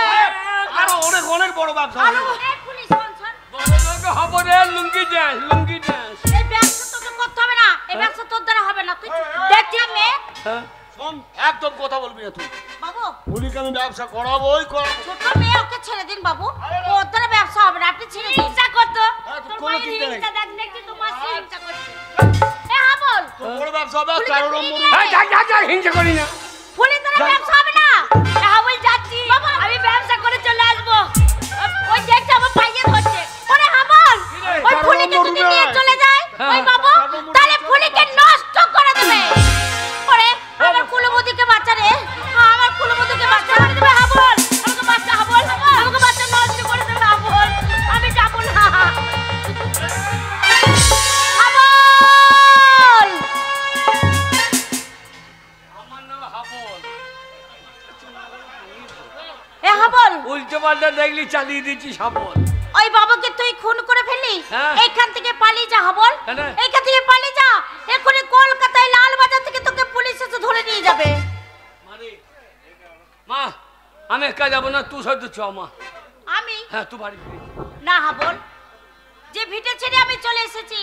আরো অনেক অনেক বড় ব্যবসা হবে। বড় লোক হবো রে, লুঙ্গি ড্যান্স লুঙ্গি ড্যান্স। এই ব্যবসা তোকে করতে হবে না, এই ব্যবসা তোর দ্বারা হবে না। তুই দেখছি মেয়ে শোন, একদম কথা বলবি না তুই। বাবু, বলিকে আমি ব্যবসা করাবোই করাবো। ছোট মেয়ে, ওকে ছেড়ে দিন বাবু, ওর দ্বারা ব্যবসা হবে না, আপনি ছেড়ে দিন। হিংসা করতো তোর তোর কোনো মায়ের চিন্তা নেই। হিংসা দেখ দেখছি তোমার হিংসা করছে। এ হাবল, তোর বড় ব্যবসা হবে, 4 নম্বর। হ্যাঁ যা যা যা, হিংসা করি না। ফুলের দ্বারা ব্যবসা হবে না। হ্যাঁ বল যাচ্ছি, আমি ব্যবসা করে চলে আসবো। ওই দেখছে আমার পাইয়ে ধরছে। ওরে হাবল, ওই ফুলিকে যদি নিয়ে চলে যায় ওই বাবু, তাহলে ফুলিকে নষ্ট করে দেবে। ওরে আমার কুলবুদিকে বাঁচা রে, আমার কুলবুদিকে বাঁচা করে দেবে হাবল। আমাকে বাচ্চা হাবল, আমাকে বাচ্চা নষ্ট করে দেবে হাবল। আমি যাবো না। হাবল, আমার নাম হাবল। এ হাবল, উল্টো পাল্টা দেখলি চালিয়ে দিচ্ছি হাবল। ওই বাবাকে তুই খুন করে ফেললি, হ্যাঁ। এইখান থেকে পালিয়ে যা হাবল, কেন? এইখান থেকে পালিয়ে যা। এখনই কলকাতায় লালবাজার থেকে তোকে পুলিশ এসে ধরে নিয়ে যাবে। মা আমি একা যাবো না, তুই সদ্য চ মা। আমি হ্যাঁ তুই বাড়ি ফিরে যা। না হাবল, যে ভিটে ছেড়ে আমি চলে এসেছি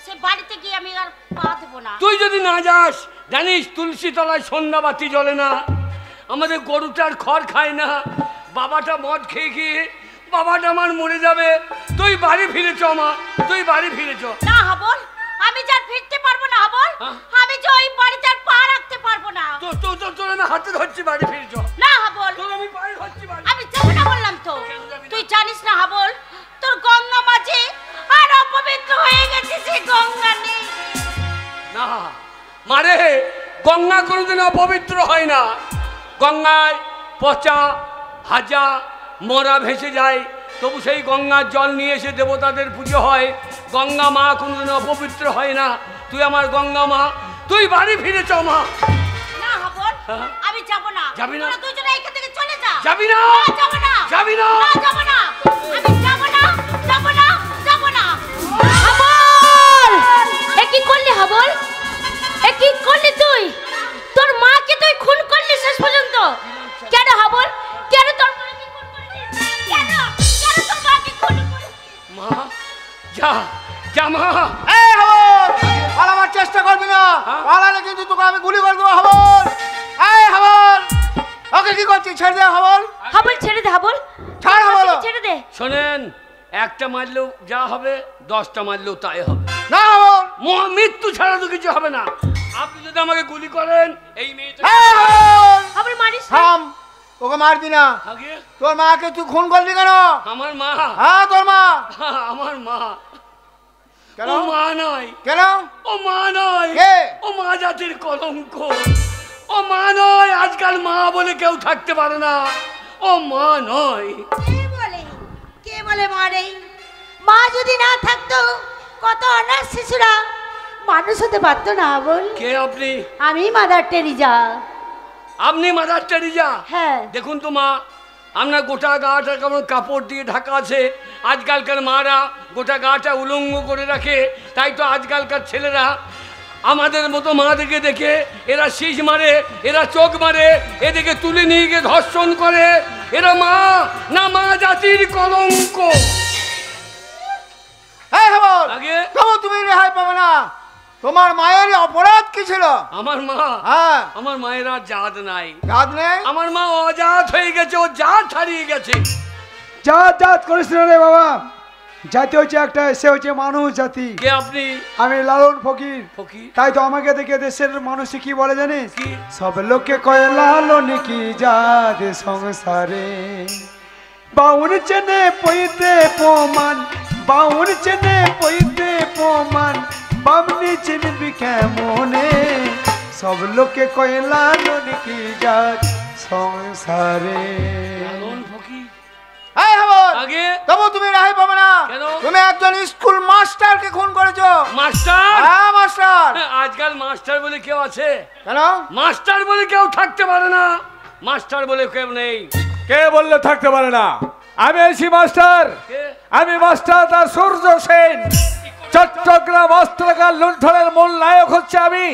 সে বাড়িতে গিয়ে আমি আর পা দেবো না। তুই যদি না যাস, জানিস তুলসী তলায় সন্ধ্যা বাতি জ্বলে না, আমাদের গরুটার খড় খায় না, বাবাটা মদ খেয়ে খেয়ে বাবাটা আমার মরে যাবে। তুই বাড়ি ফিরে চ মা, তুই বাড়ি ফিরে চ। না হাবল, আমি যার ফিরতে পারবো না হাবল, হ্যাঁ? আমি যে ওই বাড়িতে আর পা রাখতে পারবো না। তো তো তো তোর আমি হাতে ধরছি, বাড়ি ফিরে চ। না হাবল, তোর আমি পায়ে ধরছি, বাড়ি। আমি যাবো না বললাম তো। কেন যাবি না? তুই জানিস না হাবল, তোর গঙ্গা মাঝে আর অপবিত্র হয়ে গেছে, সে গঙ্গা নেই। না মারে, গঙ্গা কোনোদিন অপবিত্র হয় না। গঙ্গায় পচা হাজা মরা ভেসে যায়, তবু সেই গঙ্গার জল নিয়ে এসে দেবতাদের পুজো হয়। গঙ্গা মা কোনোদিন অপবিত্র হয় না। তুই আমার গঙ্গা মা, তুই বাড়ি ফিরে চ মা। না হাবল, হ্যাঁ? আমি যাবো না। যাবি না? তোরা দুজনে এখান থেকে চলে যা। যাবি না? যাবো না, যাবি না? যাবো না, আমি যাবো না, যাবো না, যাবো না। হাবল, এ কি করলি হাবল? এ কি করলি তুই? তোর মাকে তুই খুন করলি শেষ পর্যন্ত। কেন হাবল? কেন তোর মাকে খুন করলি? কেন কেন তোর মাকে খুন করে? মা যা যা মা। এই হাবল, পালাবার চেষ্টা করবি না। হ্যাঁ? পালালে কিন্তু তোকে আমি গুলি করে দেবো হাবল। এই হাবল, ওকে কি করছিস? ছেড়ে দে হাবল। হাবল ছেড়ে দে হাবল, ছাড় হাবল। ছেড়ে দে। শোনেন, একটা মারলেও যা হবে, 10টা মারলেও তাই হবে। না হাবল। মৃত্যু ছাড়া তো কিছু হবে না। আপনি যদি আমাকে গুলি করেন, এই মেয়েটা এই হাবল, হাবল মারিস না। থাম, ওকে মারবি না। আগে তোর মাকে তুই খুন করলি কেন? আমার মা, হ্যাঁ তোর মা। আমার মা। কেন? ও মা নয়, কেন? ও মা নয়, কে? ও মা জাতির কলঙ্ক। ও মা নয়, আজকাল মা বলে কেউ থাকতে পারে না। ও মা নয়। কে বলে মারে? মা যদি না থাকতো কত অনাথ শিশুরা মানুষ হতে পারতো না বল। কে আপনি? আমি মাদার টেরিজা। আপনি মাদার টেরিজা? হ্যাঁ। দেখুন তো মা, আপনার গোটা গাটা কেমন কাপড় দিয়ে ঢাকা আছে। আজকালকার মারা গোটা গাটা উলঙ্গ করে রাখে, তাই তো আজকালকার ছেলেরা আমাদের মতো মাদেরকে দেখে এরা শীষ মারে, এরা চোখ মারে, এদিকে তুলে নিয়ে গিয়ে ধর্ষণ করে। এরা মা না, মা জাতির কলঙ্ক। এই হাবল, আগে তবু তুমি রেহাই পাবে না। তোমার মায়ের অপরাধ কি ছিল? আমার মা, হ্যাঁ, আমার মায়ের আর জাত নাই। জাত নেই? আমার মা অজাত হয়ে গেছে, ও জাত হারিয়ে গেছে। জাত জাত করিস না রে বাবা, জাতি হচ্ছে একটা, সে হচ্ছে মানুষ জাতি। কে আপনি? আমি লালন ফকির। ফকির? তাই তো আমাকে দেখে দেশের মানুষ কি বলে জানিস? কি? সব লোককে কয় লালন কি জাত সংসারে, বাউন চেনে পইতে প্রমাণ, বাউন চেনে পইতে প্রমাণ, বামনি চিনবি কেমনে? সব লোকে কয়লা কি যার সংসারে। আগে তবু তুমি রাহাই পাবে না। কেন? তুমি একজন স্কুল মাস্টারকে খুন করেছো। মাস্টার? হ্যাঁ মাস্টার। আজকাল মাস্টার বলে কেউ আছে? কেন? মাস্টার বলে কেউ থাকতে পারে না, মাস্টার বলে কেউ নেই। কে বললে থাকতে পারে না? আমি আছি মাস্টার। কে? আমি মাস্টার তার সূর্য সেন। চট্টগ্রাম অস্ত্রাগার লুণ্ঠনের মূল নায়ক হচ্ছে আমি।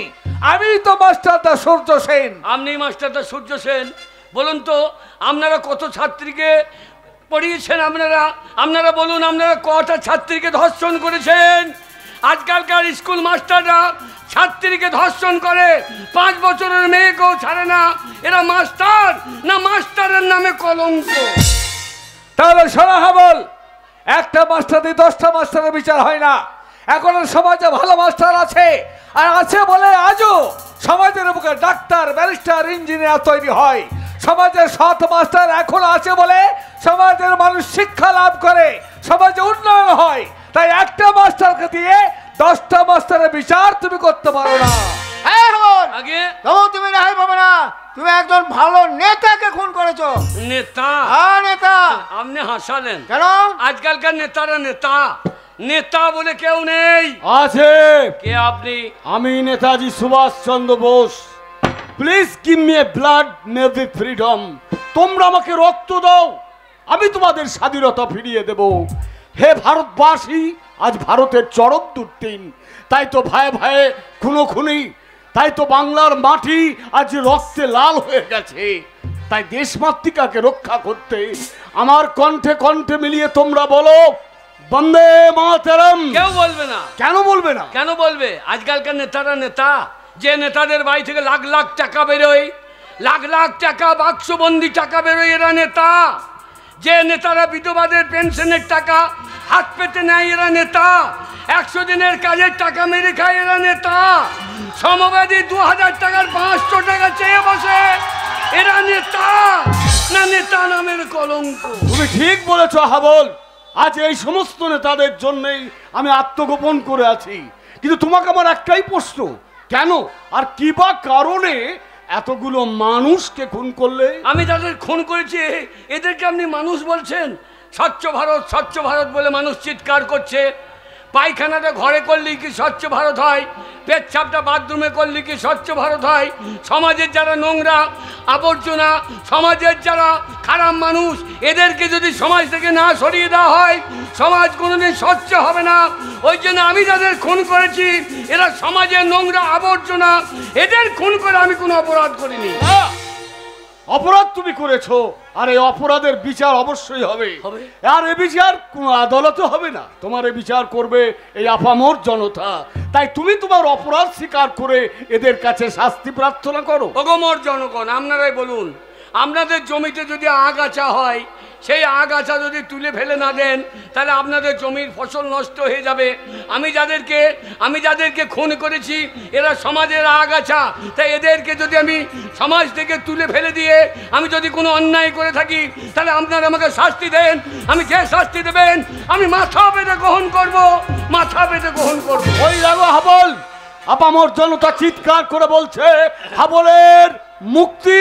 আমি তো মাস্টার তার সূর্য সেন। আপনি মাস্টারটা সূর্য সেন। বলুন তো আপনারা কত ছাত্রীকে পড়িয়েছেন? আপনারা বলুন, আপনারা কটা ছাত্রীকে ধর্ষণ করেছেন? আজকালকার স্কুল মাস্টাররা ছাত্রীকে ধর্ষণ করে, 5 বছরের মেয়েকেও ছাড়ে না। এরা মাস্টার না মাস্টারের নামে কলঙ্ক? তাহলে শোনা হাবল, একটা মাস্টার দিয়ে 10টা মাস্টারের বিচার হয় না। এখন সমাজে ভালো মাস্টার আছে, আর আছে বলে আজও সমাজের বুকে ডাক্তার, ব্যারিস্টার, ইঞ্জিনিয়ার তৈরি হয়। সমাজের সৎ মাস্টার এখন আছে বলে সমাজের মানুষ শিক্ষা লাভ করে, সমাজে উন্নয়ন হয়। তাই একটা মাস্টারকে দিয়ে 10টা মাস্টারের বিচার তুমি করতে পারো না। আগে তবু তুমি রেহাই পাবে না। তুমি একজন ভালো নেতাকে খুন করেছো। নেতা? হ্যাঁ নেতা। আপনি হাসালেন কেন? আজকালকার নেতারা নেতা, নেতা বলে কেউ নেই। আছে। কে আপনি? আমি Netaji Subhash Chandra Bose. Please give me a blood নেভি ফ্রিডম। তোমরা আমাকে রক্ত দাও, আমি তোমাদের স্বাধীনতা ফিরিয়ে দেব। হে ভারতবাসী, আজ ভারতের চরম দুর্দিন। তাই তো ভাইয়ে ভাইয়ে খুনোখুনি, তাই তো বাংলার মাটি আজ রক্তে লাল হয়ে গেছে। তাই দেশমাতৃকাকে রক্ষা করতে আমার কণ্ঠে কণ্ঠে মিলিয়ে তোমরা বলো বন্দে মাতরম। কেউ বলবে না। কেন বলবে না? কেন বলবে? আজকালকার নেতারা নেতা, যে নেতাদের বাড়ি থেকে লাখ লাখ টাকা বেরোয়, লাখ লাখ টাকা বাক্সবন্দি টাকা বেরোয়, এরা নেতা। যে নেতারা বিধবাদের পেনশনের টাকা হাত পেতে নেয়, এরা নেতা। 100 দিনের কাজের টাকা মেরে খায়, এরা নেতা। সমবাদী 2000 টাকার 500 টাকা চেয়ে বসে, এরা নেতা না নেতা নামের কলঙ্ক? তুমি ঠিক বলেছ হাবল। আজ এই সমস্ত নেতাদের জন্যই আমি আত্মগোপন করে আছি। কিন্তু তোমাকে আমার একটাই প্রশ্ন, কেন আর কি বা কারণে এতগুলো মানুষকে খুন করলে? আমি যাদের খুন করেছি এদেরকে আপনি মানুষ বলছেন? স্বচ্ছ ভারত, স্বচ্ছ ভারত বলে মানুষ চিৎকার করছে। পায়খানাটা ঘরে করলেই কি স্বচ্ছ ভারত হয়? পেচ্ছাপটা বাথরুমে করলে কি স্বচ্ছ ভারত হয়? সমাজের যারা নোংরা আবর্জনা, সমাজের যারা খারাপ মানুষ, এদেরকে যদি সমাজ থেকে না সরিয়ে দেওয়া হয়, সমাজ কোনোদিন স্বচ্ছ হবে না। ওই জন্য আমি যাদের খুন করেছি এরা সমাজের নোংরা আবর্জনা, এদের খুন করে আমি কোনো অপরাধ করিনি। অপরাধ তুমি করেছো, আর এই অপরাধের বিচার অবশ্যই হবে। আর এ বিচার কোনো আদালতে হবে না, তোমার এ বিচার করবে এই আপামর জনতা। তাই তুমি তোমার অপরাধ স্বীকার করে এদের কাছে শাস্তি প্রার্থনা করো। অগমর জনগণ, আপনারাই বলুন, আপনাদের জমিতে যদি আগাছা হয়, সেই আগাছা যদি তুলে ফেলে না দেন, তাহলে আপনাদের জমির ফসল নষ্ট হয়ে যাবে। আমি যাদেরকে খুন করেছি এরা সমাজের আগাছা। তাই এদেরকে যদি আমি সমাজ থেকে তুলে ফেলে দিয়ে আমি যদি কোনো অন্যায় করে থাকি, তাহলে আপনারা আমাকে শাস্তি দেন। আমি যে শাস্তি দেবেন আমি মাথা পেতে গ্রহণ করব, মাথা পেতে গ্রহণ করব। ওই লাগো হাবল, আপামর জনতা চিৎকার করে বলছে হাবলের মুক্তি।